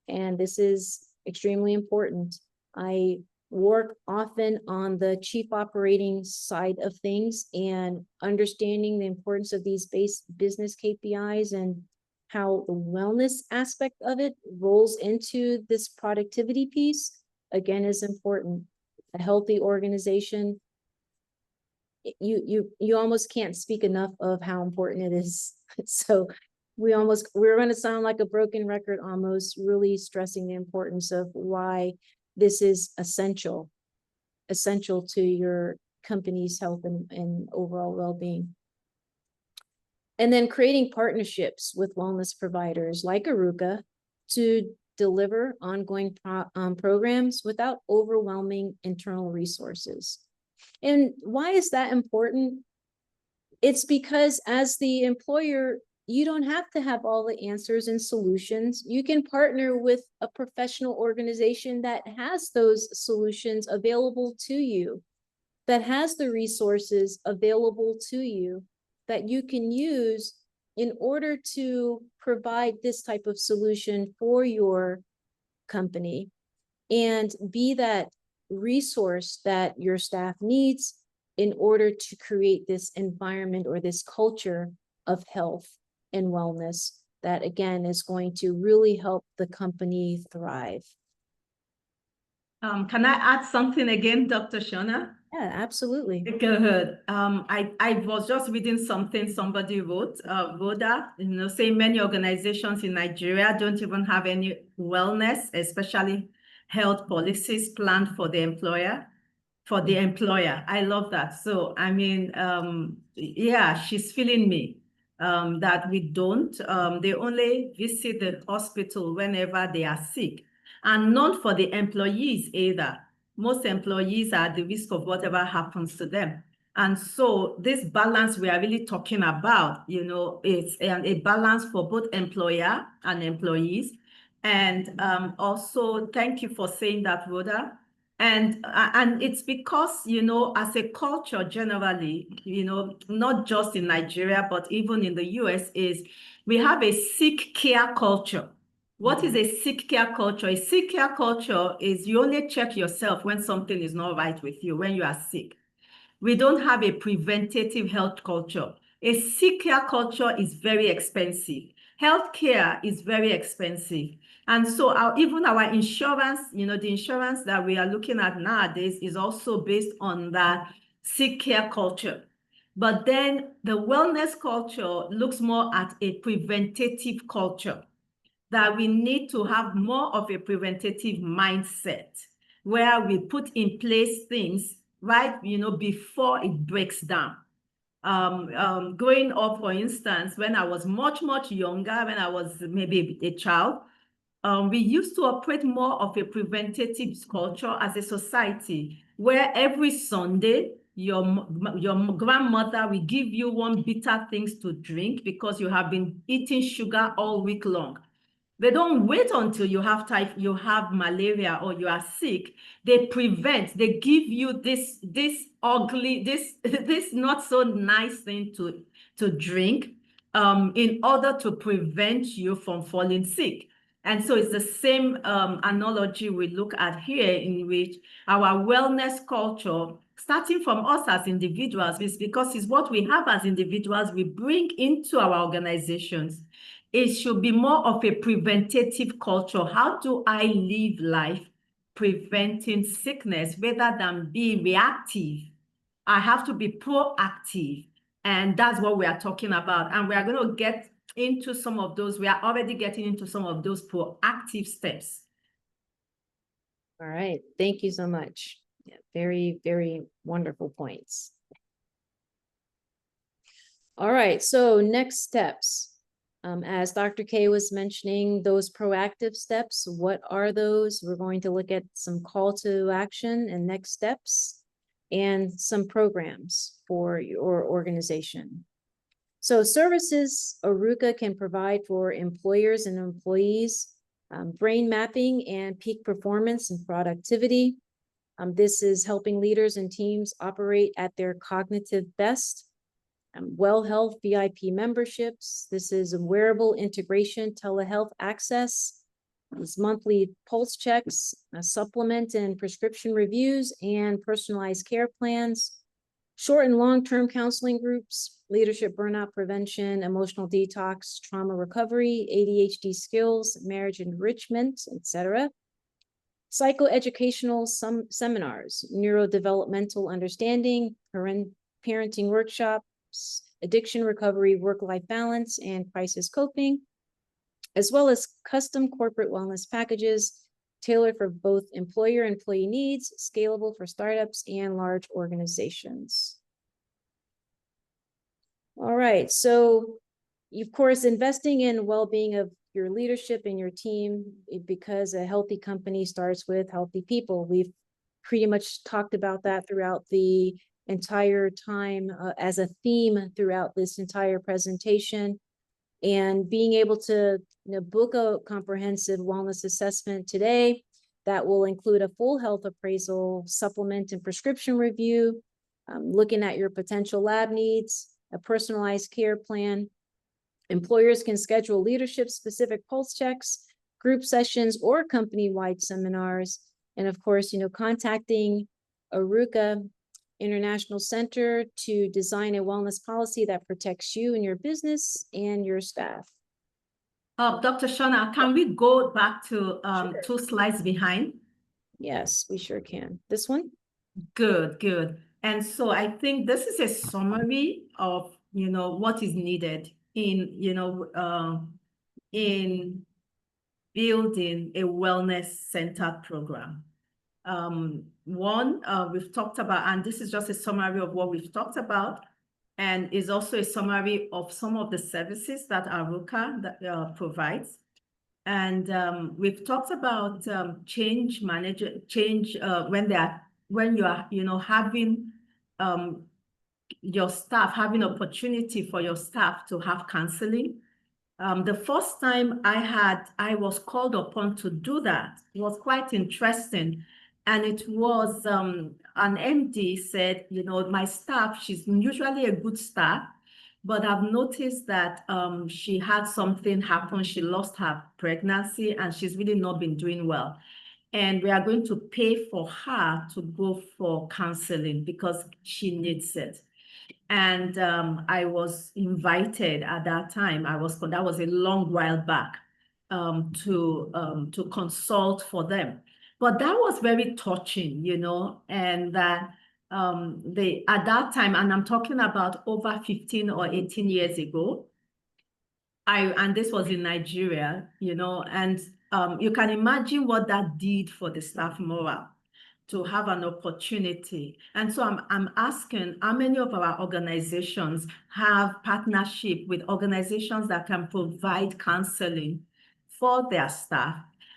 And this is extremely important. I work often on the chief operating side of things and understanding the importance of these business KPIs and how the wellness aspect of it rolls into this productivity piece, again, is important. A healthy organization, you almost can't speak enough of how important it is. So we're going to sound like a broken record almost, really stressing the importance of why this is essential to your company's health and overall well-being. And then creating partnerships with wellness providers like Aruka to deliver ongoing programs without overwhelming internal resources. And why is that important? It's because as the employer, you don't have to have all the answers and solutions. You can partner with a professional organization that has those solutions available to you, that has the resources available to you that you can use in order to provide this type of solution for your company and be that resource that your staff needs in order to create this environment or this culture of health and wellness that, again, is going to really help the company thrive. Can I add something again, Dr. Shona? Yeah, absolutely. Go ahead. I was just reading something somebody wrote, Voda, saying many organizations in Nigeria don't even have any wellness, especially health policies planned for the employer. I love that. So, I mean, yeah, she's feeling me, that we don't. They only visit the hospital whenever they are sick, and not for the employees either. Most employees are at the risk of whatever happens to them. And so this balance we are really talking about, it's a balance for both employer and employees. And also, thank you for saying that, Rhoda. And it's because, as a culture generally, not just in Nigeria, but even in the US, is we have a sick care culture. What is a sick care culture? A sick care culture is you only check yourself when something is not right with you, when you are sick. We don't have a preventative health culture. A sick care culture is very expensive. Healthcare is very expensive. And so even our insurance, the insurance that we are looking at nowadays is also based on that sick care culture. But then the wellness culture looks more at a preventative culture, that we need to have more of a preventative mindset where we put in place things right, before it breaks down. Growing up, for instance, when I was much, much younger, when I was maybe a child, we used to operate more of a preventative culture as a society, where every Sunday, your grandmother will give you one bitter things to drink because you have been eating sugar all week long. They don't wait until you have malaria or you are sick. They prevent, they give you this ugly, this not so nice thing to drink in order to prevent you from falling sick. And so it's the same analogy we look at here, in which our wellness culture, starting from us as individuals, is because it's what we have as individuals we bring into our organizations. It should be more of a preventative culture. How do I live life preventing sickness rather than be reactive? I have to be proactive. And that's what we are talking about. And we are going to get into some of those. We are already getting into some of those proactive steps. All right. Thank you so much. Yeah, very, very wonderful points. All right. So next steps. As Dr. K was mentioning, those proactive steps, what are those? We're going to look at some call to action and next steps and some programs for your organization. So services Aruka can provide for employers and employees, brain mapping and peak performance and productivity. This is helping leaders and teams operate at their cognitive best. Well Health VIP memberships. This is a wearable integration, telehealth access. These monthly pulse checks, supplement and prescription reviews, and personalized care plans. Short and long-term counseling groups, leadership burnout prevention, emotional detox, trauma recovery, ADHD skills, marriage enrichment, etc. Psychoeducational seminars, neurodevelopmental understanding, parenting workshops, addiction recovery, work-life balance, and crisis coping, as well as custom corporate wellness packages, tailored for both employer and employee needs, scalable for startups and large organizations. All right, so of course, investing in well-being of your leadership and your team, because a healthy company starts with healthy people. We've pretty much talked about that throughout the entire time as a theme throughout this entire presentation. And being able to book a comprehensive wellness assessment today that will include a full health appraisal, supplement and prescription review, looking at your potential lab needs, a personalized care plan. Employers can schedule leadership-specific pulse checks, group sessions, or company-wide seminars. And of course, contacting Aruka International Center to design a wellness policy that protects you and your business and your staff. Dr. Shona, can we go back to Sure. 2 slides behind? Yes, we sure can. This one? Good, good. And so I think this is a summary of, what is needed in, in building a wellness-centered program. One, we've talked about, and this is just a summary of what we've talked about, and is also a summary of some of the services that Aruka provides. And we've talked about change when you are, having your staff, having opportunity for your staff to have counseling. The first time I was called upon to do that, it was quite interesting. And it was an MD said, my staff, she's usually a good staff, but I've noticed that she had something happen. She lost her pregnancy and she's really not been doing well. And we are going to pay for her to go for counseling because she needs it. And I was invited at that time. That was a long while back to consult for them. But that was very touching, and that at that time, and I'm talking about over 15 or 18 years ago, and this was in Nigeria, and you can imagine what that did for the staff morale to have an opportunity. And so I'm asking, how many of our organizations have partnership with organizations that can provide counseling for their staff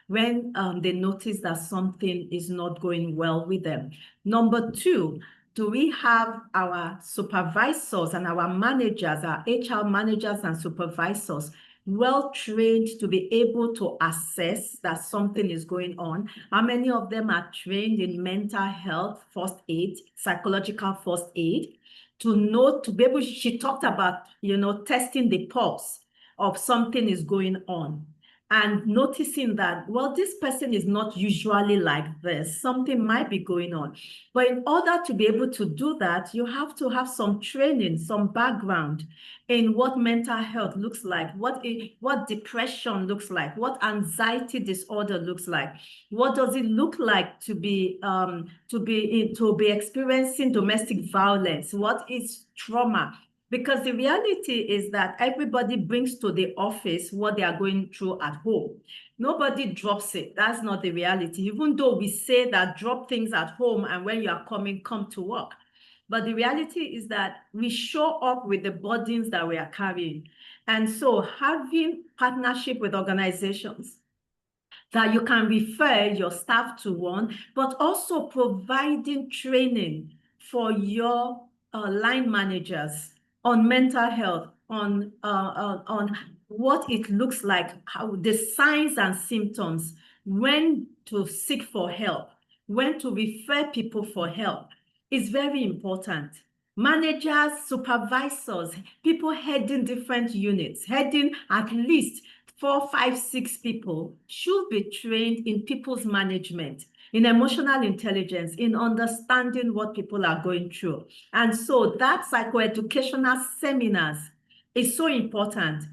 when they notice that something is not going well with them? Number 2, do we have our supervisors and our managers, our HR managers and supervisors, well trained to be able to assess that something is going on? How many of them are trained in mental health first aid, psychological first aid, to be able? She talked about, testing the pulse of something is going on and noticing that, well, this person is not usually like this. Something might be going on. But in order to be able to do that, you have to have some training, some background in what mental health looks like, what depression looks like, what anxiety disorder looks like, what does it look like to be experiencing domestic violence, what is trauma. Because the reality is that everybody brings to the office what they are going through at home. Nobody drops it. That's not the reality. Even though we say that drop things at home and when you are coming, come to work. But the reality is that we show up with the burdens that we are carrying. And so having partnership with organizations that you can refer your staff to one, but also providing training for your line managers on mental health, on what it looks like, how the signs and symptoms, when to seek for help, when to refer people for help is very important. Managers, supervisors, people heading different units, heading at least 4, 5, 6 people should be trained in people's management, in emotional intelligence, in understanding what people are going through. And so that psychoeducational seminars is so important,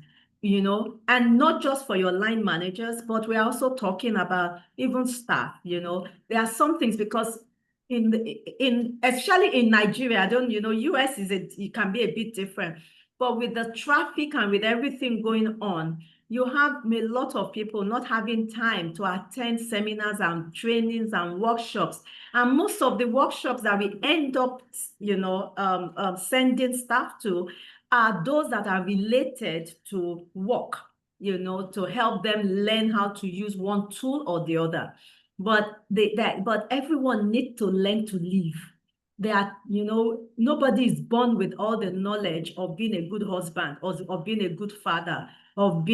and not just for your line managers, but we're also talking about even staff, There are some things, because especially in Nigeria, US it can be a bit different. But with the traffic and with everything going on, you have a lot of people not having time to attend seminars and trainings and workshops. And most of the workshops that we end up, sending staff to are those that are related to work, to help them learn how to use one tool or the other. But everyone needs to learn to live. Nobody is born with all the knowledge of being a good husband or of being a good father, of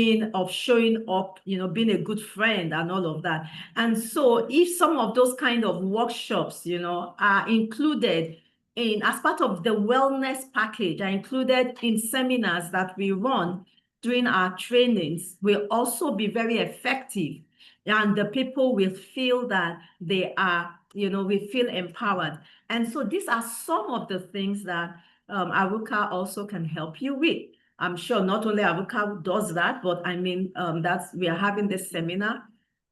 showing up, being a good friend and all of that. And so if some of those kind of workshops, are included as part of the wellness package, are included in seminars that we run during our trainings, will also be very effective. And the people will feel that they are, we feel empowered. And so these are some of the things that Aruka also can help you with. I'm sure not only Aruka does that, but I mean, we are having this seminar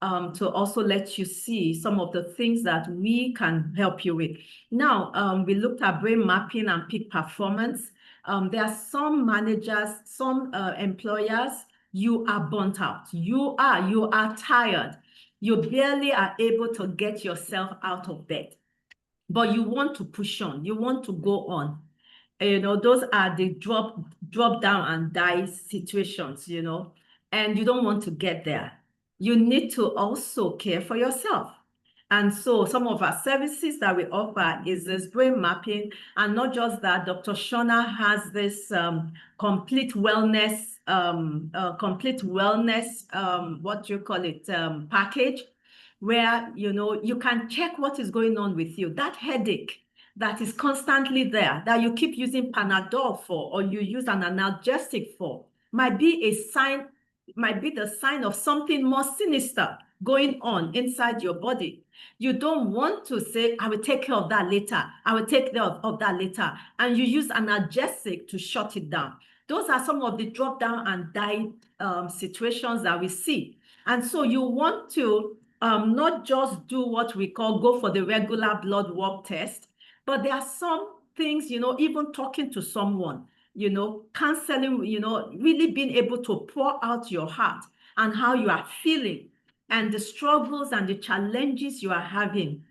to also let you see some of the things that we can help you with. Now, we looked at brain mapping and peak performance. There are some managers, some employers, you are burnt out. You are tired. You barely are able to get yourself out of bed, but you want to push on. You want to go on. Those are the drop down and die situations, and you don't want to get there. You need to also care for yourself. And so some of our services that we offer is this brain mapping. And not just that, Dr. Shona has this complete wellness, package, where, you can check what is going on with you. That headache that is constantly there, that you keep using Panadol for, or you use an analgesic for, might be the sign of something more sinister going on inside your body. You don't want to say, I will take care of that later. I will take care of that later. And you use analgesic to shut it down. Those are some of the drop down and die situations that we see. And so you want to not just do what we call go for the regular blood work test, but there are some things, even talking to someone, counseling, really being able to pour out your heart and how you are feeling and the struggles and the challenges you are having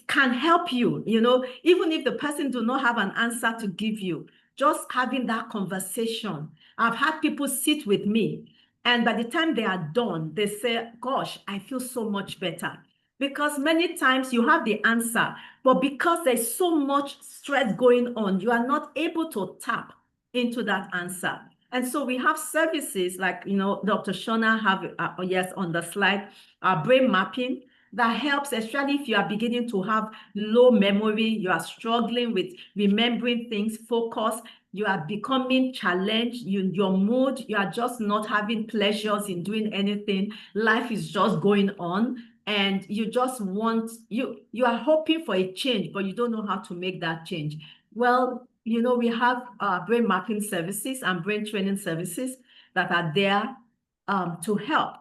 can help you, even if the person do not have an answer to give you, just having that conversation. I've had people sit with me, and by the time they are done, they say, gosh, I feel so much better. Because many times you have the answer, but because there's so much stress going on, you are not able to tap into that answer. And so we have services like, Dr. Shona have, yes, on the slide, brain mapping that helps, especially if you are beginning to have low memory, you are struggling with remembering things, focus, you are becoming challenged, your mood, you are just not having pleasures in doing anything. Life is just going on. And you just you are hoping for a change, but you don't know how to make that change. Well, we have brain mapping services and brain training services that are there to help.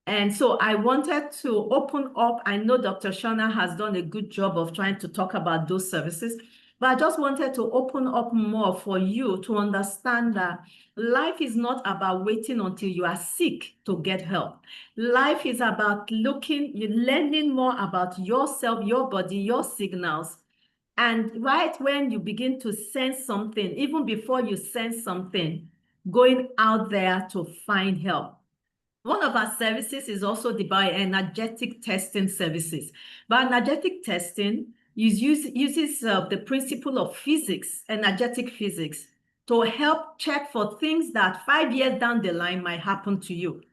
And so I wanted to open up. I know Dr. Shona has done a good job of trying to talk about those services, but I just wanted to open up more for you to understand that life is not about waiting until you are sick to get help. Life is about learning more about yourself, your body, your signals. And right when you begin to sense something, even before you sense something, going out there to find help. One of our services is also the bioenergetic testing services. Bioenergetic testing uses the principle of physics, energetic physics, to help check for things that 5 years down the line might happen to you.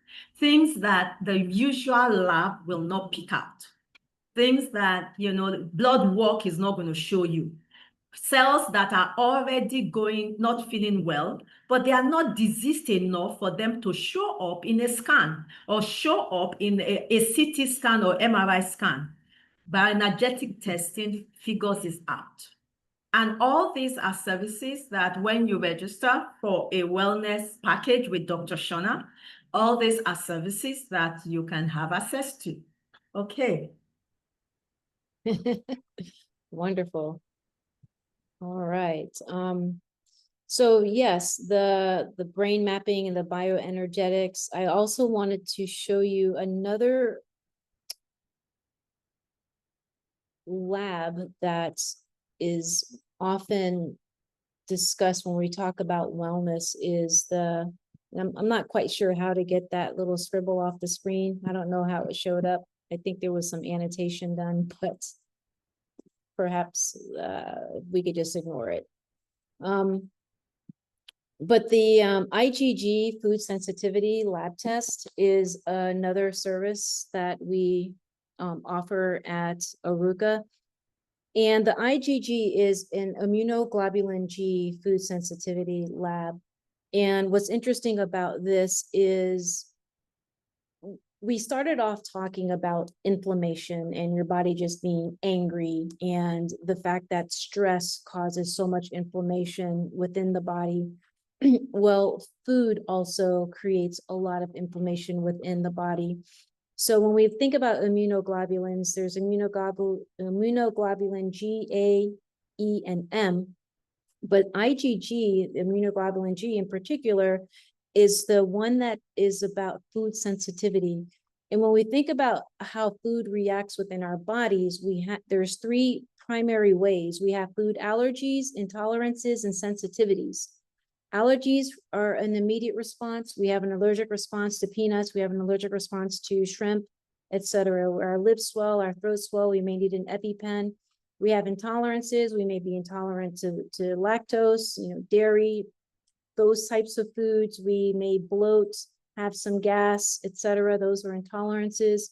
Things that the usual lab will not pick out. Things that, blood work is not going to show you. Cells that are already not feeling well, but they are not diseased enough for them to show up in a scan or show up in a CT scan or MRI scan. Bioenergetic testing figures this out. And all these are services that when you register for a wellness package with Dr. Shona, all these are services that you can have access to. Okay. Wonderful. All right. So yes, the brain mapping and the bioenergetics. I also wanted to show you another lab that is often discussed when we talk about wellness is I'm not quite sure how to get that little scribble off the screen. I don't know how it showed up. I think there was some annotation done, but perhaps we could just ignore it. But the IgG food sensitivity lab test is another service that we offer at Aruka. And the IgG is an immunoglobulin G food sensitivity lab. And what's interesting about this is we started off talking about inflammation and your body just being angry and the fact that stress causes so much inflammation within the body. Well, food also creates a lot of inflammation within the body. So when we think about immunoglobulins, there's immunoglobulin G, A, E, and M. But IgG, immunoglobulin G in particular, is the one that is about food sensitivity. And when we think about how food reacts within our bodies, there's three primary ways. We have food allergies, intolerances, and sensitivities. Allergies are an immediate response. We have an allergic response to peanuts. We have an allergic response to shrimp, etc. Our lips swell, our throat swell. We may need an EpiPen. We have intolerances. We may be intolerant to lactose, dairy, those types of foods. We may bloat, have some gas, etc. Those are intolerances.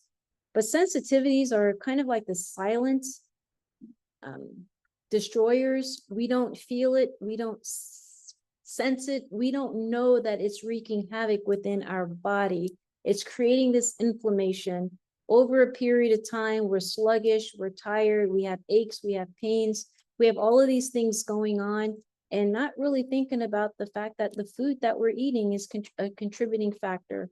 But sensitivities are kind of like the silent destroyers. We don't feel it. We don't sense it. We don't know that it's wreaking havoc within our body. It's creating this inflammation. Over a period of time, we're sluggish, we're tired, we have aches, we have pains, we have all of these things going on, and not really thinking about the fact that the food that we're eating is a contributing factor.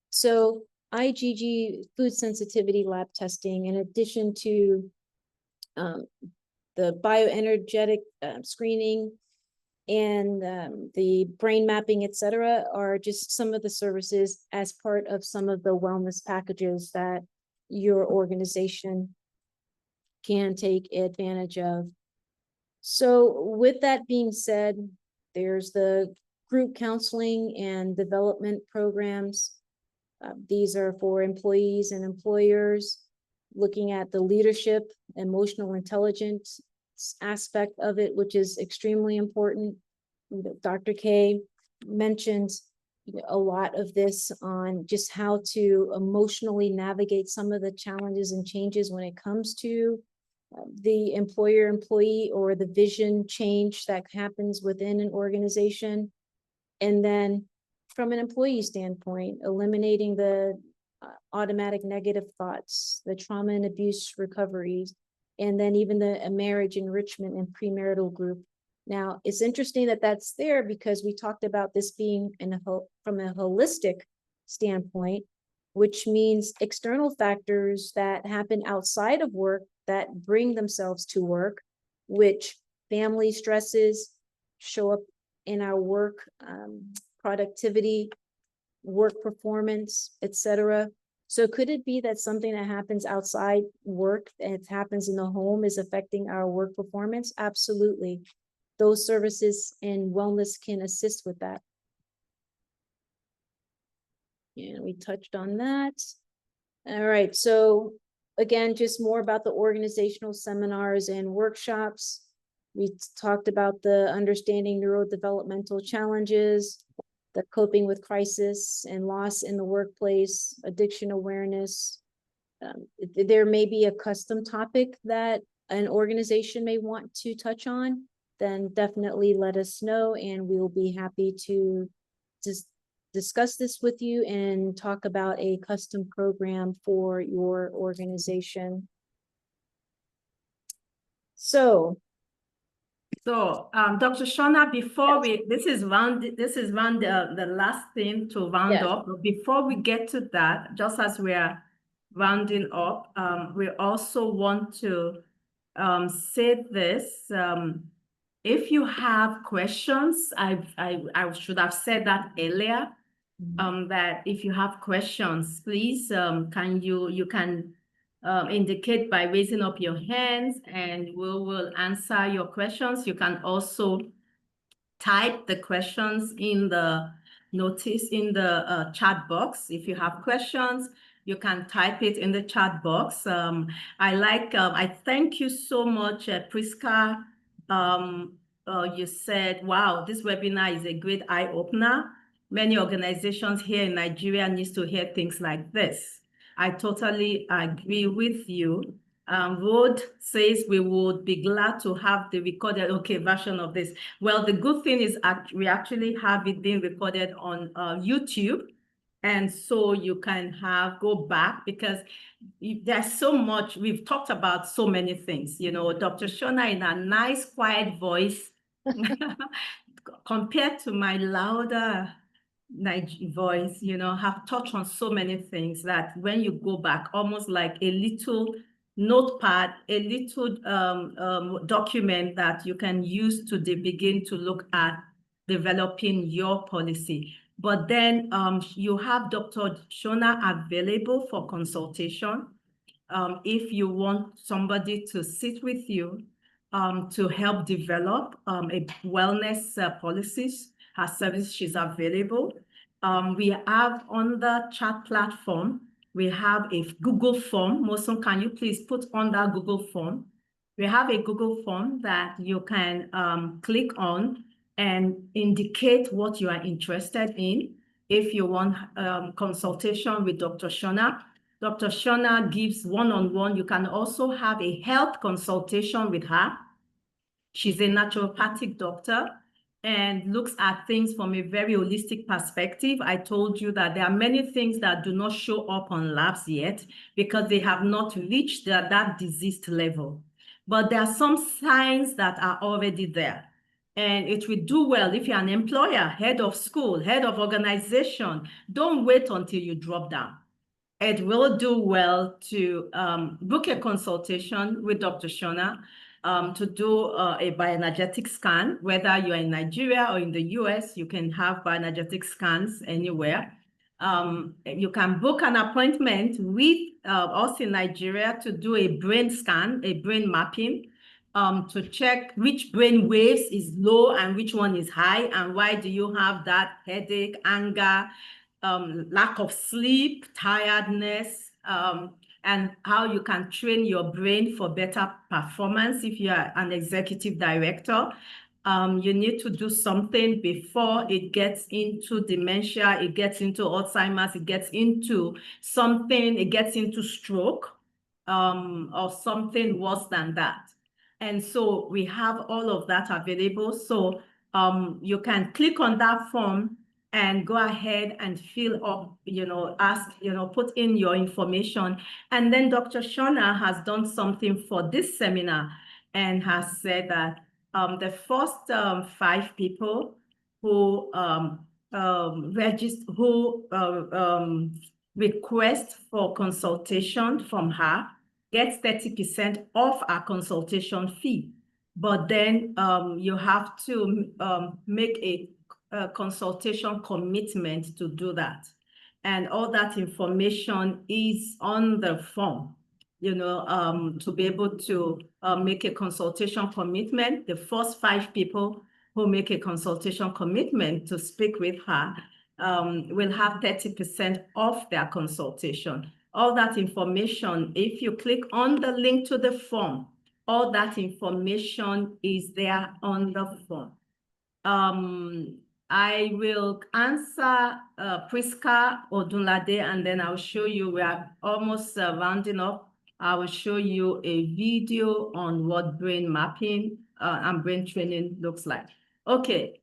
So IgG food sensitivity lab testing, in addition to the bioenergetic screening and the brain mapping, etc., are just some of the services as part of some of the wellness packages that your organization can take advantage of. So with that being said, there's the group counseling and development programs. These are for employees and employers, looking at the leadership, emotional intelligence aspect of it, which is extremely important. Dr. K mentioned a lot of this on just how to emotionally navigate some of the challenges and changes when it comes to the employer-employee or the vision change that happens within an organization. And then from an employee standpoint, eliminating the automatic negative thoughts, the trauma and abuse recoveries, and then even the marriage enrichment and premarital group. Now, it's interesting that that's there because we talked about this being from a holistic standpoint, which means external factors that happen outside of work that bring themselves to work, which family stresses show up in our work productivity, work performance, etc. So could it be that something that happens outside work and it happens in the home is affecting our work performance? Absolutely. Those services and wellness can assist with that. And we touched on that. All right, so again, just more about the organizational seminars and workshops. We talked about the understanding neurodevelopmental challenges, the coping with crisis and loss in the workplace, addiction awareness. There may be a custom topic that an organization may want to touch on, then definitely let us know and we'll be happy to just discuss this with you and talk about a custom program for your organization. So Dr. Shona, before this is the last thing to round up. But before we get to that, just as we are rounding up, we also want to say this. If you have questions, I should have said that earlier. That if you have questions, please you can indicate by raising up your hands, and we will answer your questions. You can also type the questions in the notice in the chat box. If you have questions, you can type it in the chat box. I thank you so much, Priska. You said, wow, this webinar is a great eye-opener. Many organizations here in Nigeria needs to hear things like this. I totally agree with you. Rod says we would be glad to have the recorded version of this. Well, the good thing is we actually have it being recorded on YouTube. And so you can go back, because there's so much, we've talked about so many things, Dr. Shona in a nice, quiet voice, compared to my louder voice, have touched on so many things that when you go back, almost like a little notepad, a little document that you can use to begin to look at developing your policy. But then you have Dr. Shona available for consultation. If you want somebody to sit with you to help develop a wellness policies, her service, she's available. We have on the chat platform, we have a Google form. Moson, can you please put on that Google form? We have a Google form that you can click on and indicate what you are interested in. If you want consultation with Dr. Shona, Dr. Shona gives one-on-one. You can also have a health consultation with her. She's a naturopathic doctor and looks at things from a very holistic perspective. I told you that there are many things that do not show up on labs yet because they have not reached that diseased level. But there are some signs that are already there. And it will do well if you're an employer, head of school, head of organization. Don't wait until you drop down. It will do well to book a consultation with Dr. Shona to do a bioenergetic scan. Whether you're in Nigeria or in the US, you can have bioenergetic scans anywhere. You can book an appointment with us in Nigeria to do a brain scan, a brain mapping, to check which brain waves is low and which one is high, and why do you have that headache, anger, lack of sleep, tiredness, and how you can train your brain for better performance. If you are an executive director, you need to do something before it gets into dementia, it gets into Alzheimer's, it gets into something, it gets into stroke, or something worse than that. And so we have all of that available. So you can click on that form and go ahead and fill up, ask, put in your information. And then Dr. Shona has done something for this seminar and has said that the first 5 people who request for consultation from her gets 30% off our consultation fee. But then you have to make a consultation commitment to do that. And all that information is on the form, to be able to make a consultation commitment. The first 5 people who make a consultation commitment to speak with her will have 30% off their consultation. All that information, if you click on the link to the form, all that information is there on the form. I will answer Priska Odunlade, and then I'll show you, we are almost rounding up. I will show you a video on what brain mapping and brain training looks like. Okay,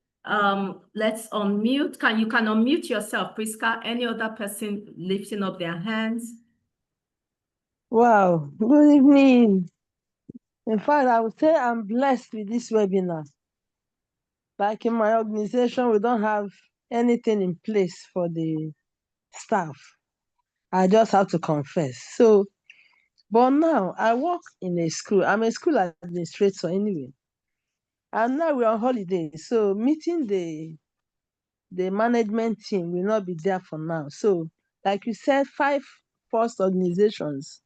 let's unmute. You can unmute yourself, Priska. Any other person lifting up their hands? Wow, good evening. In fact, I would say I'm blessed with this webinar. Like in my organization, we don't have anything in place for the staff. I just have to confess. So, but now I work in a school. I'm a school administrator anyway. And now we're on holiday, so meeting the management team will not be there for now. So, like you said, 5 first organizations.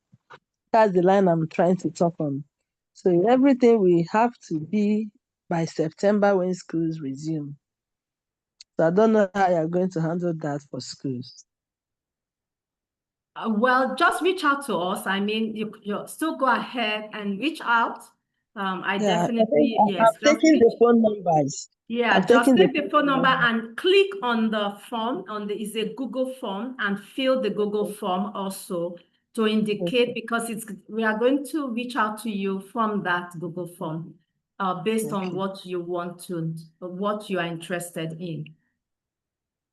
That's the line I'm trying to talk on. So everything will have to be by September when schools resume. So I don't know how you're going to handle that for schools. Well, just reach out to us. I mean, you still go ahead and reach out. I Yeah, I think definitely, yes, I've just taken reach. the phone numbers. Yeah, I've just taken the take the phone number and click on the form. It's a Google form, and fill the Google form also to indicate, because we are going to reach out to you from that Google form, based on Okay. what you want to, what you are interested in.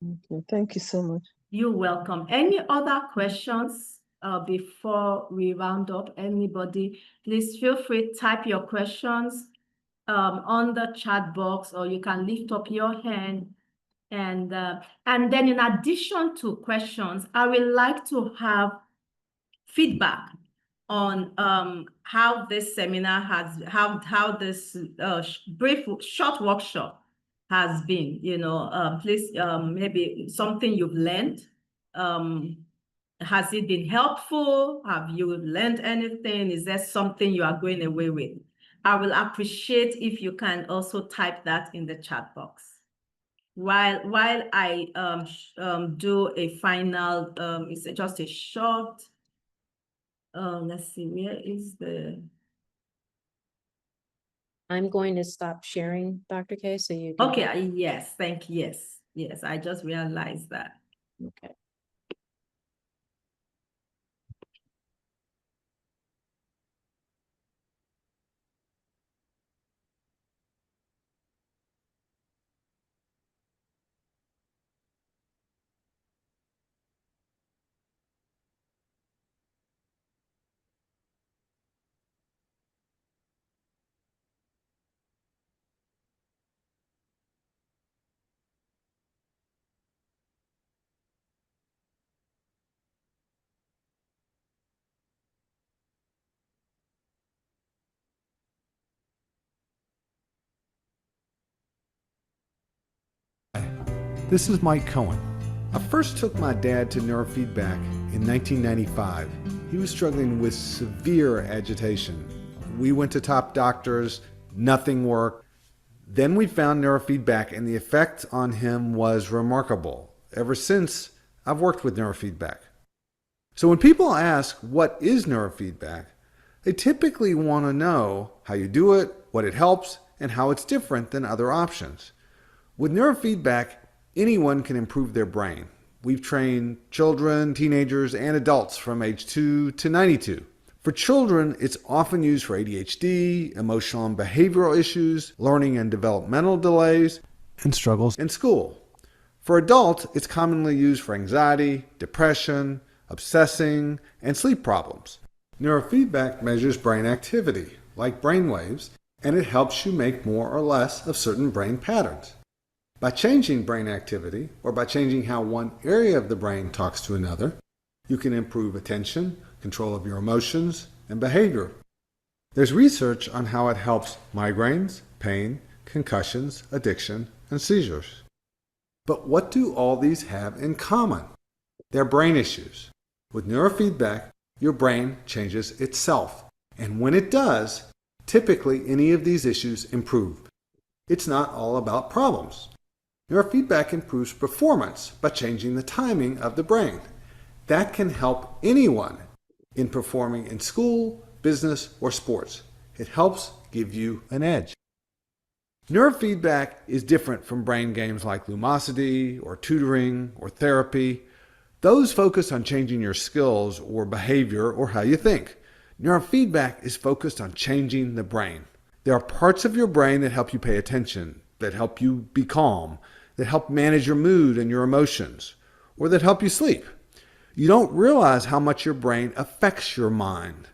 Okay, thank you so much. You're welcome. Any other questions before we round up? Anybody, please feel free to type your questions on the chat box, or you can lift up your hand. And then, in addition to questions, I would like to have feedback on how this seminar has, how this brief short workshop has been. Please, maybe something you've learned. Has it been helpful? Have you learned anything? Is there something you are going away with? I will appreciate if you can also type that in the chat box. While I do a final, it's just a short, let's see, where is the, I'm going to stop sharing, Dr. K, so you can. okay, yes, thank you, yes, I just realized that. Okay. This is Mike Cohen. I first took my dad to neurofeedback in 1995. He was struggling with severe agitation. We went to top doctors, nothing worked. Then we found neurofeedback, and the effect on him was remarkable. Ever since, I've worked with neurofeedback. So when people ask, what is neurofeedback? They typically want to know how you do it, what it helps, and how it's different than other options. With neurofeedback, anyone can improve their brain. We've trained children, teenagers, and adults from age 2 to 92. For children, it's often used for ADHD, emotional and behavioral issues, learning and developmental delays, and struggles in school. For adults, it's commonly used for anxiety, depression, obsessing, and sleep problems. Neurofeedback measures brain activity, like brain waves, and it helps you make more or less of certain brain patterns. By changing brain activity, or by changing how one area of the brain talks to another, you can improve attention, control of your emotions, and behavior. There's research on how it helps migraines, pain, concussions, addiction, and seizures. But what do all these have in common? They're brain issues. With neurofeedback, your brain changes itself. And when it does, typically any of these issues improve. It's not all about problems. Neurofeedback improves performance by changing the timing of the brain. That can help anyone in performing in school, business, or sports. It helps give you an edge. Neurofeedback is different from brain games like Lumosity or tutoring or therapy. Those focus on changing your skills or behavior or how you think. Neurofeedback is focused on changing the brain. There are parts of your brain that help you pay attention, that help you be calm, that help manage your mood and your emotions, or that help you sleep. You don't realize how much your brain affects your mind.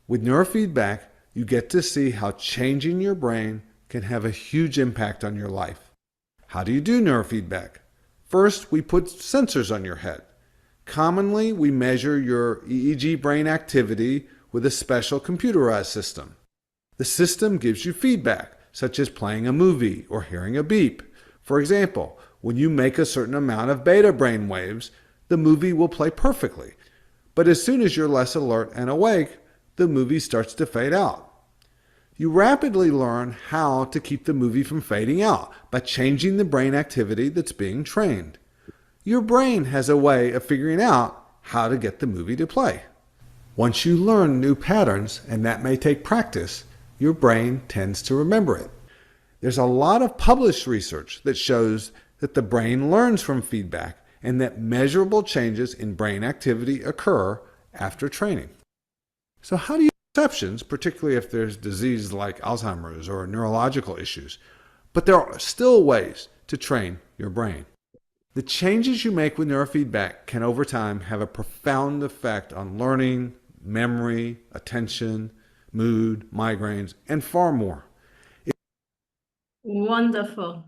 With neurofeedback, you get to see how changing your brain can have a huge impact on your life. How do you do neurofeedback? First, we put sensors on your head. Commonly, we measure your EEG brain activity with a special computerized system. The system gives you feedback, such as playing a movie or hearing a beep. For example, when you make a certain amount of beta brain waves, the movie will play perfectly. But as soon as you're less alert and awake, the movie starts to fade out. You rapidly learn how to keep the movie from fading out by changing the brain activity that's being trained. Your brain has a way of figuring out how to get the movie to play. Once you learn new patterns, and that may take practice, your brain tends to remember it. There's a lot of published research that shows that the brain learns from feedback and that measurable changes in brain activity occur after training. So how do you exceptions, particularly if there's disease like Alzheimer's or neurological issues, but there are still ways to train your brain. The changes you make with neurofeedback can over time have a profound effect on learning, memory, attention, mood, migraines, and far more. Wonderful.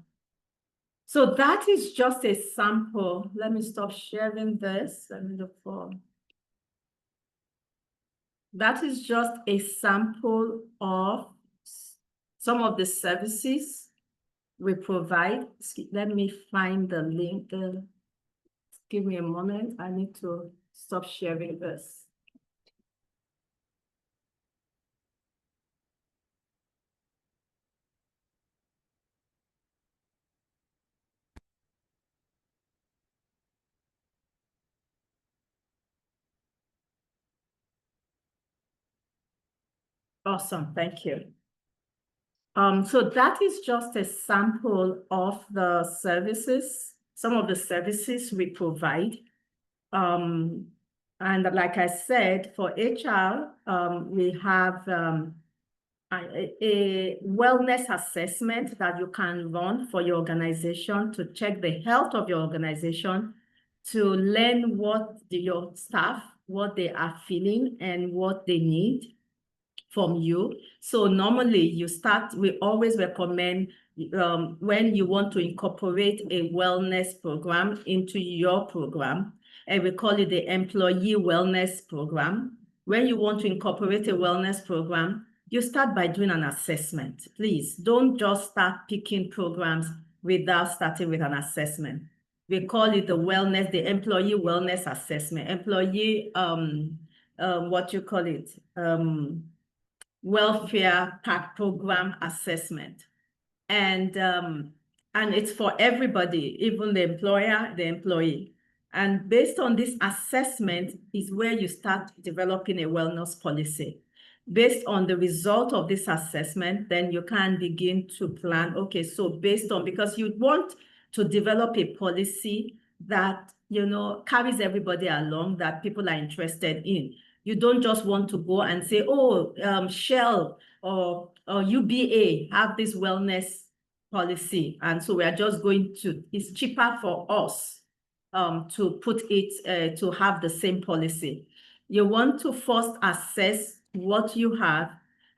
So that is just a sample. Let me stop sharing this. Let me look for. That is just a sample of some of the services we provide. Let me find the link. Give me a moment. I need to stop sharing this. Awesome, thank you. So that is just a sample of the services, some of the services we provide. And like I said, for HR, we have a wellness assessment that you can run for your organization to check the health of your organization, to learn what your staff, what they are feeling and what they need from you. So normally we always recommend when you want to incorporate a wellness program into your program, and we call it the employee wellness program. When you want to incorporate a wellness program, you start by doing an assessment. Please don't just start picking programs without starting with an assessment. We call it the employee wellness assessment, employee, what you call it, welfare pack program assessment. And it's for everybody, even the employer, the employee. And based on this assessment is where you start developing a wellness policy. Based on the result of this assessment, then you can begin to plan, okay, so because you want to develop a policy that, carries everybody along, that people are interested in. You don't just want to go and say, oh, Shell or UBA have this wellness policy. And so we are just it's cheaper for us to put it, to have the same policy. You want to first assess what you have,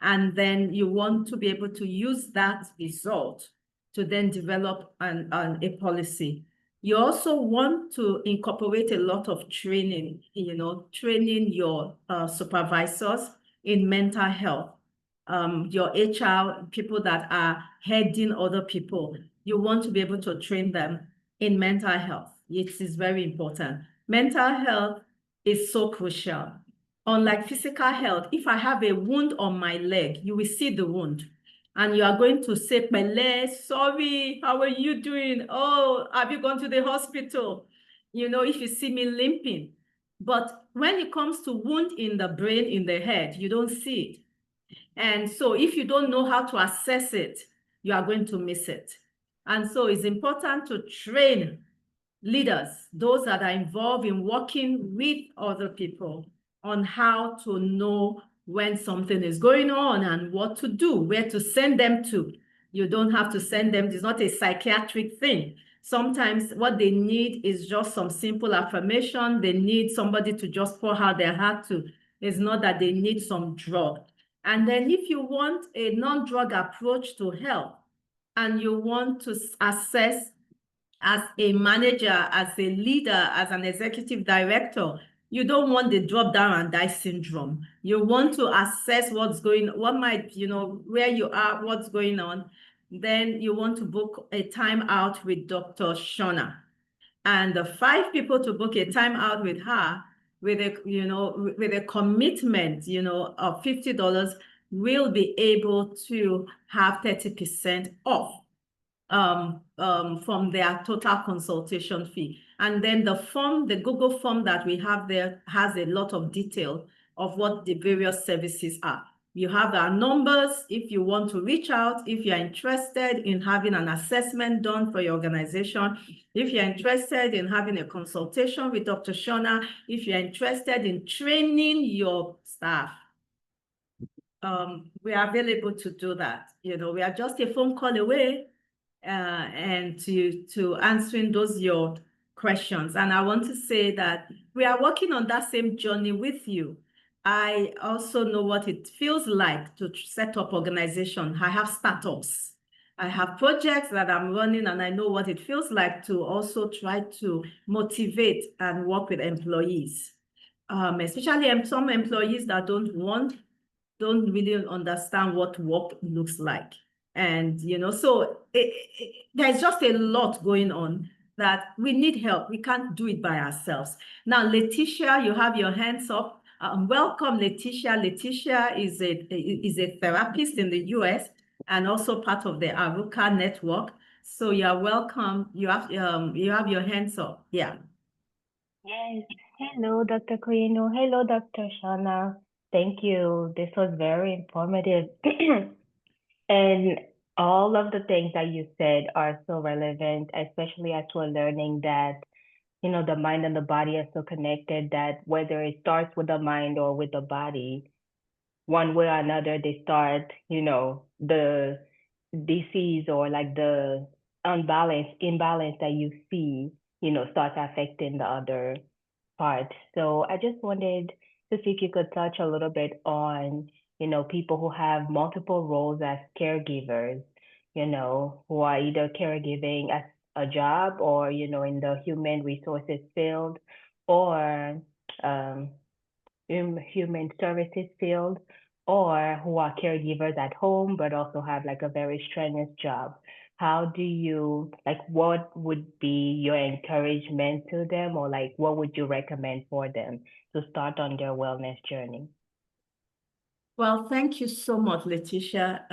and then you want to be able to use that result to then develop a policy. You also want to incorporate a lot of training, training your supervisors in mental health, your HR, people that are heading other people. You want to be able to train them in mental health. It is very important. Mental health is so crucial. Unlike physical health, if I have a wound on my leg, you will see the wound. And you are going to say, Pele, sorry, how are you doing? Oh, have you gone to the hospital? If you see me limping. But when it comes to wound in the brain, in the head, you don't see it. And so if you don't know how to assess it, you are going to miss it. And so it's important to train leaders, those that are involved in working with other people, on how to know when something is going on and what to do, where to send them to. You don't have to send them. It's not a psychiatric thing. Sometimes what they need is just some simple affirmation. They need somebody to just pour out their heart to. It's not that they need some drug. And then if you want a non-drug approach to health, and you want to assess as a manager, as a leader, as an executive director, You don't want the drop down and die syndrome. You want to assess what's going, what might, where you are, what's going on. Then you want to book a time out with Dr. Shona. And the 5 people to book a time out with her with a commitment, of $50 will be able to have 30% off from their total consultation fee. And then the Google form that we have there has a lot of detail of what the various services are. You have our numbers if you want to reach out, if you're interested in having an assessment done for your organization, if you're interested in having a consultation with Dr. Shona, if you're interested in training your staff. We are available to do that. We are just a phone call away and to answering those your questions. And I want to say that we are working on that same journey with you. I also know what it feels like to set up organization. I have startups. I have projects that I'm running, and I know what it feels like to also try to motivate and work with employees, especially some employees that don't really understand what work looks like. And, so there's just a lot going on that we need help. We can't do it by ourselves. Now, Letitia, you have your hands up. Welcome, Letitia. Letitia is a therapist in the US and also part of the Aruka network. So you're welcome. You have your hands up. Yeah. Yes. Hello, Dr. Koino. Hello, Dr. Shana. Thank you. This was very informative. And all of the things that you said are so relevant, especially as we're learning that, the mind and the body are so connected, that whether it starts with the mind or with the body, one way or another, they start, the disease or like the imbalance that you see, starts affecting the other part. So I just wanted to see if you could touch a little bit on, people who have multiple roles as caregivers, who are either caregiving as a job or, in the human resources field or human services field, or who are caregivers at home, but also have like a very strenuous job. How do you, what would be your encouragement to them, or what would you recommend for them to start on their wellness journey? Well, thank you so much, Letitia.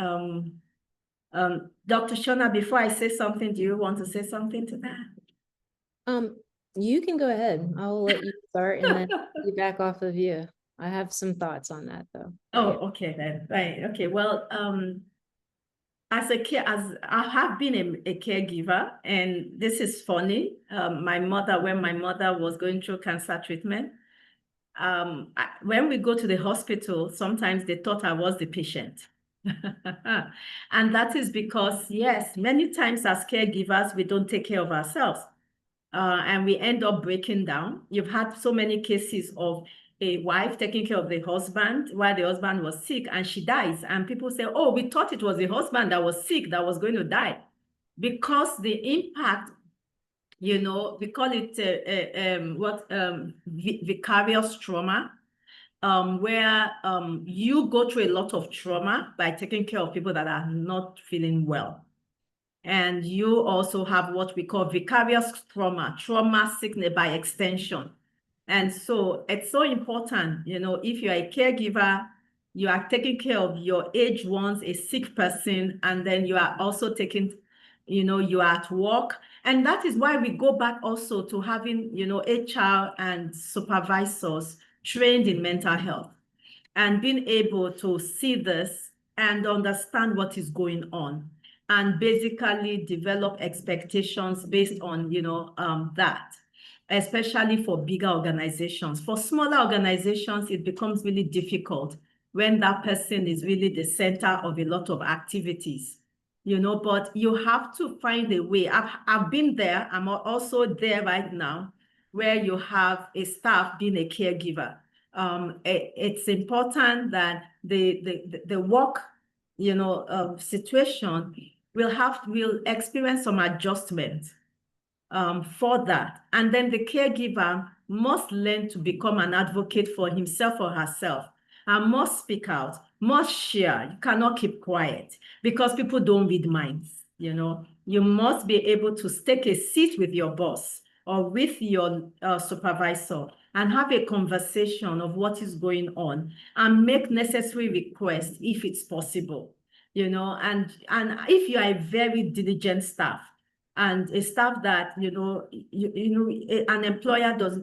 Dr. Shona, before I say something, do you want to say something to that? You can go ahead. I'll let you start and then you back off of you. I have some thoughts on that though. Oh, okay then. Right. Okay. Well, as I have been a caregiver, and this is funny. When my mother was going through cancer treatment, when we go to the hospital, sometimes they thought I was the patient. And that is because, yes, many times as caregivers, we don't take care of ourselves. And we end up breaking down. You've had so many cases of a wife taking care of the husband while the husband was sick, and she dies. And people say, oh, we thought it was the husband that was sick, that was going to die. Because the impact, we call it vicarious trauma, where you go through a lot of trauma by taking care of people that are not feeling well. And you also have what we call vicarious trauma sickness by extension. And so it's so important, if you're a caregiver, you are taking care of your aged ones, a sick person, and then you are also taking, you are at work. And that is why we go back also to having, HR and supervisors trained in mental health and being able to see this and understand what is going on, and basically develop expectations based on, that, especially for bigger organizations. For smaller organizations, it becomes really difficult when that person is really the center of a lot of activities, but you have to find a way. I've been there. I'm also there right now, where you have a staff being a caregiver. It's important that the work, situation will experience some adjustment for that. And then the caregiver must learn to become an advocate for himself or herself and must speak out, must share. You cannot keep quiet because people don't read minds, you know. You must be able to take a seat with your boss or with your supervisor and have a conversation of what is going on and make necessary requests if it's possible, you know. And if you are a very diligent staff and a staff that, you know, an employer does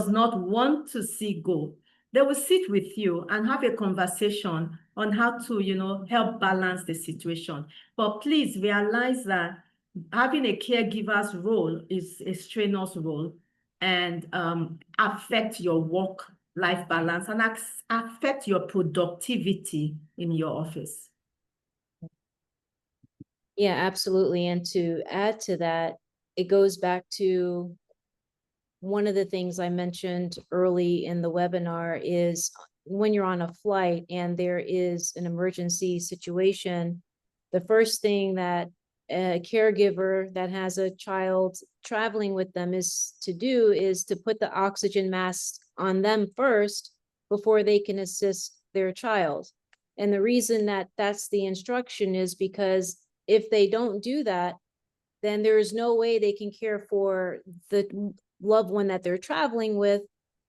not want to see go, they will sit with you and have a conversation on how to, you know, help balance the situation. But please realize that having a caregiver's role is a strenuous role and affect your work-life balance and affect your productivity in your office. Yeah, absolutely. And to add to that, it goes back to one of the things I mentioned early in the webinar is when you're on a flight and there is an emergency situation, the first thing that a caregiver that has a child traveling with them is to put the oxygen mask on them first before they can assist their child. And the reason that that's the instruction is because if they don't do that, then there is no way they can care for the loved one that they're traveling with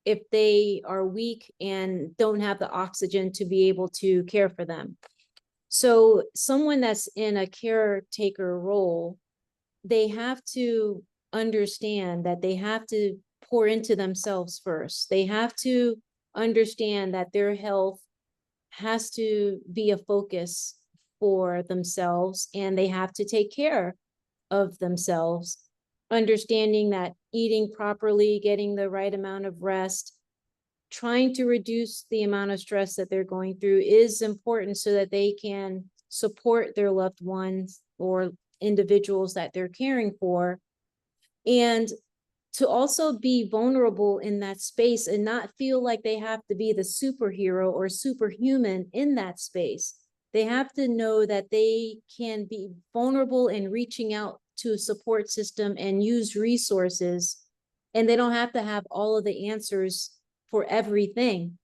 if they are weak and don't have the oxygen to be able to care for them. So someone that's in a caretaker role, they have to understand that they have to pour into themselves first. They have to understand that their health has to be a focus for themselves, and they have to take care of themselves, understanding that eating properly, getting the right amount of rest, trying to reduce the amount of stress that they're going through is important so that they can support their loved ones or individuals that they're caring for. And to also be vulnerable in that space and not feel like they have to be the superhero or superhuman in that space. They have to know that they can be vulnerable in reaching out to a support system and use resources, and they don't have to have all of the answers for everything.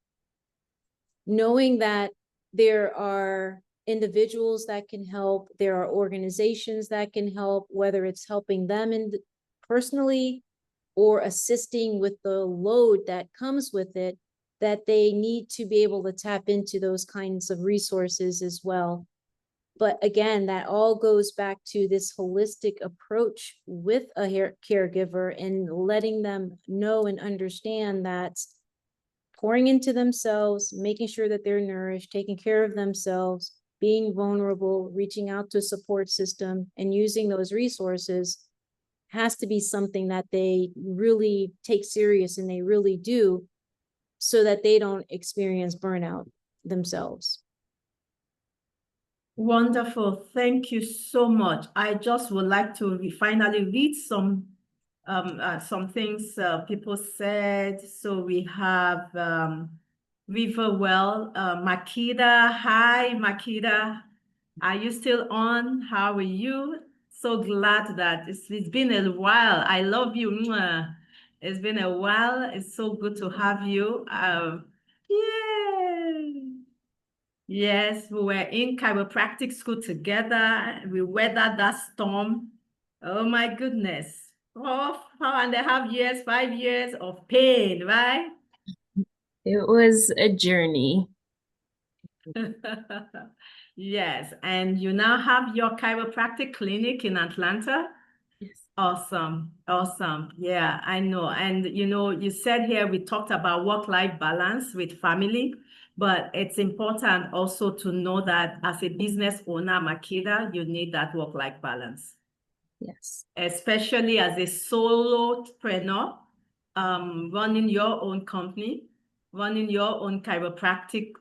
Knowing that there are individuals that can help, there are organizations that can help, whether it's helping them personally or assisting with the load that comes with it, that they need to be able to tap into those kinds of resources as well. But again, that all goes back to this holistic approach with a caregiver and letting them know and understand that pouring into themselves, making sure that they're nourished, taking care of themselves, being vulnerable, reaching out to a support system, and using those resources has to be something that they really take serious, and they really do, so that they don't experience burnout themselves. Wonderful. Thank you so much. I just would like to finally read some things people said. So we have Riverwell, Makeda. Hi, Makeda. Are you still on? How are you? So glad that it's been a while. I love you. Mwah. It's been a while. It's so good to have you. Yay! Yes, we were in chiropractic school together. We weathered that storm. Oh my goodness. Oh, 4.5 years, 5 years of pain, right? It was a journey. Yes, and you now have your chiropractic clinic in Atlanta? Yes. Awesome, awesome. Yeah, I know. And you know, you said here we talked about work-life balance with family, but it's important also to know that as a business owner, Makeda, you need that work-life balance. Yes. Especially as a solopreneur, running your own company, running your own chiropractic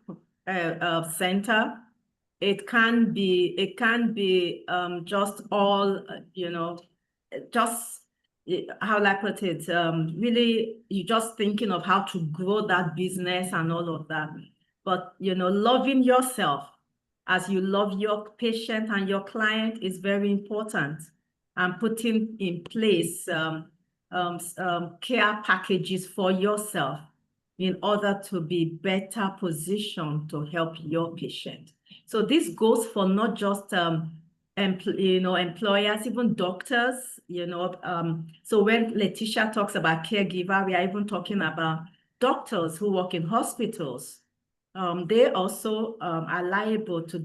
center. It can be just all, you know, just how I put it, really, you're just thinking of how to grow that business and all of that. But, you know, loving yourself as you love your patient and your client is very important. And putting in place care packages for yourself in order to be better positioned to help your patient. So this goes for not just employers, even doctors, so when Letitia talks about caregiver, we are even talking about doctors who work in hospitals. They also are liable to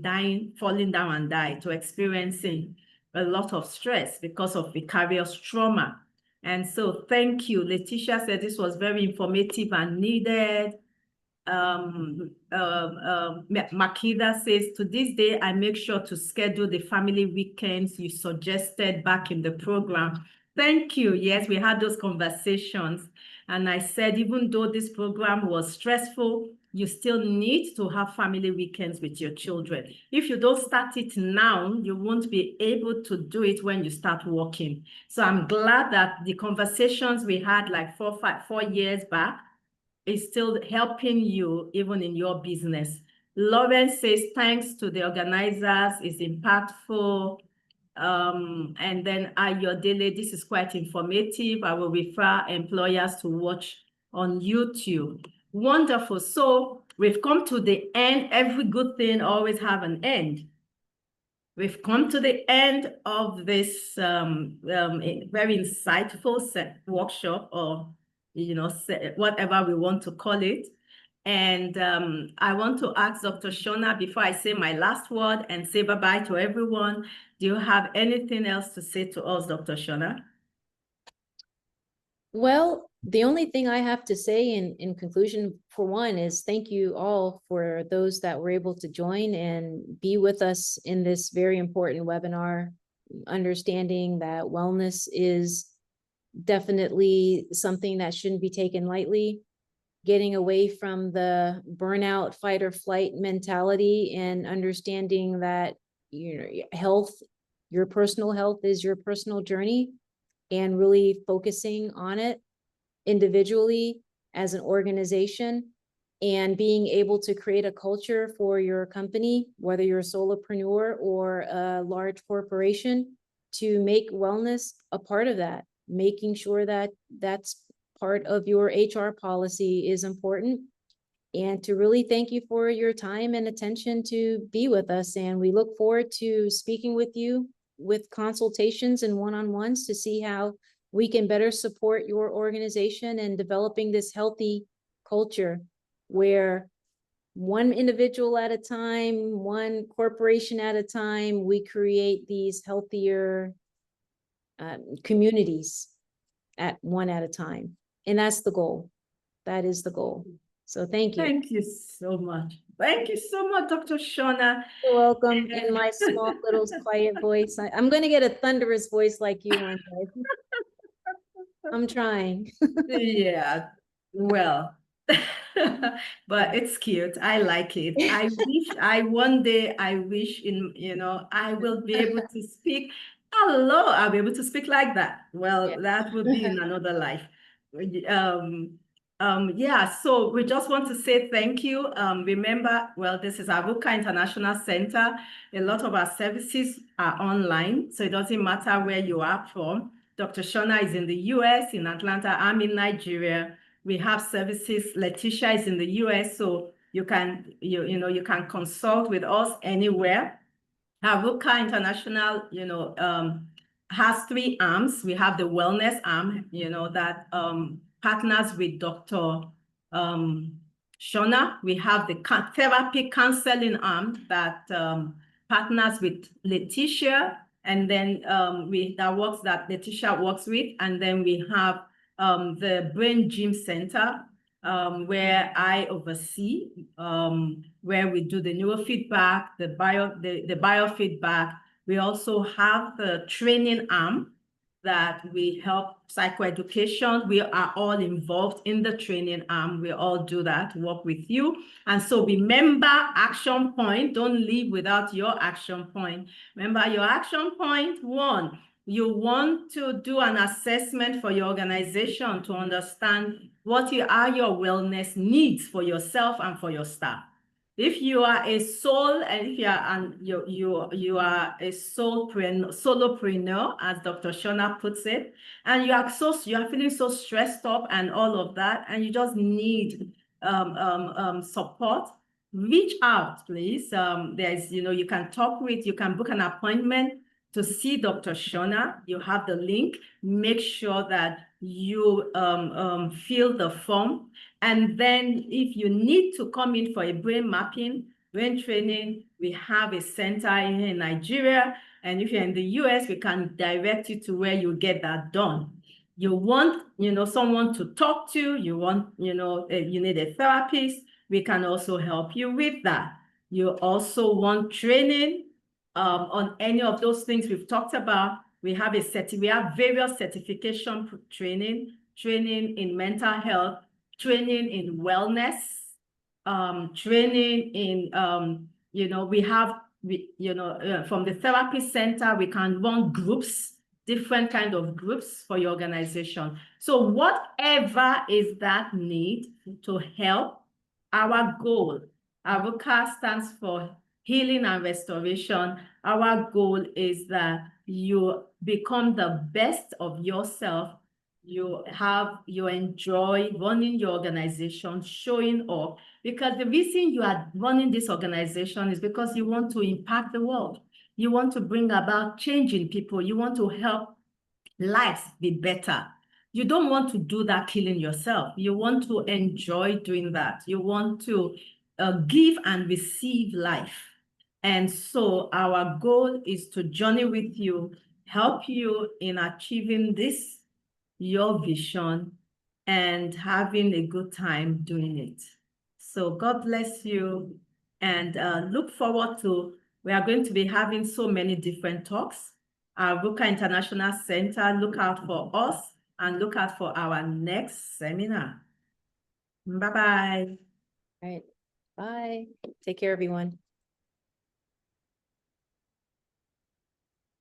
falling down and die, to experiencing a lot of stress because of vicarious trauma. And so thank you. Letitia said this was very informative and needed. Makida says, to this day, I make sure to schedule the family weekends you suggested back in the program. Thank you. Yes, we had those conversations. And I said, even though this program was stressful, you still need to have family weekends with your children. If you don't start it now, you won't be able to do it when you start working. So I'm glad that the conversations we had like 4 years back is still helping you even in your business. Lauren says, thanks to the organizers, is impactful. And then Ayodele, this is quite informative. I will refer employers to watch on YouTube. Wonderful. So we've come to the end. Every good thing always have an end. We've come to the end of this very insightful workshop, or whatever we want to call it. And I want to ask Dr. Shona, before I say my last word and say bye-bye to everyone, do you have anything else to say to us, Dr. Shona? Well, the only thing I have to say in conclusion, for one, is thank you all for those that were able to join and be with us in this very important webinar, understanding that wellness is definitely something that shouldn't be taken lightly, getting away from the burnout, fight or flight mentality, and understanding that your personal health is your personal journey, and really focusing on it individually as an organization, and being able to create a culture for your company, whether you're a solopreneur or a large corporation, to make wellness a part of that, making sure that that's part of your HR policy is important. And to really thank you for your time and attention to be with us. And we look forward to speaking with you with consultations and one-on-ones to see how we can better support your organization in developing this healthy culture where one individual at a time, one corporation at a time, we create these healthier communities at a time. And that's the goal. That is the goal. So thank you. Thank you so much. Thank you so much, Dr. Shona. You're welcome. In my small little quiet voice. I'm going to get a thunderous voice like you one day. I'm trying. Yeah, well, but it's cute. I like it. I wish I will be able to speak. Hello, I'll be able to speak like that. Well, Yeah. that would be in another life. Yeah, so we just want to say thank you. Remember, well, this is Avuka International Center. A lot of our services are online, so it doesn't matter where you are from. Dr. Shona is in the US, in Atlanta. I'm in Nigeria. We have services. Letitia is in the US, so you can consult with us anywhere. Avuka International, has 3 arms. We have the wellness arm, that partners with Dr. Shona. We have the therapy counseling arm that partners with Letitia, and then that Letitia works with, and then we have the Brain Gym Center, where I oversee, where we do the neurofeedback, the biofeedback. We also have the training arm that we help psychoeducation. We are all involved in the training arm. We all do that, work with you. And so remember, action point, don't leave without your action point. Remember your action point 1, you want to do an assessment for your organization to understand what are your wellness needs for yourself and for your staff. If you are a soul, and if you are you are a solopreneur, as Dr. Shona puts it, and you are feeling so stressed up and all of that, and you just need support, reach out, please. There's, you can you can book an appointment to see Dr. Shona. You have the link. Make sure that you fill the form. And then if you need to come in for a brain mapping, brain training, we have a center in Nigeria. And if you're in the US, we can direct you to where you get that done. You want, someone to talk to, you want, you need a therapist, we can also help you with that. You also want training on any of those things we've talked about. We have various certification training in mental health, training in wellness, training in, from the therapy center, we can run groups, different kind of groups for your organization. So whatever is that need to help, our goal, AVOCA stands for healing and restoration. Our goal is that you become the best of yourself. You enjoy running your organization, showing up, because the reason you are running this organization is because you want to impact the world. You want to bring about change in people. You want to help lives be better. You don't want to do that killing yourself. You want to enjoy doing that. You want to give and receive life. And so our goal is to journey with you, help you in achieving this, your vision, and having a good time doing it. So God bless you, and look forward to, we are going to be having so many different talks. Our VUCA International Center, look out for us and look out for our next seminar. Bye-bye. All right. Bye. Take care, everyone.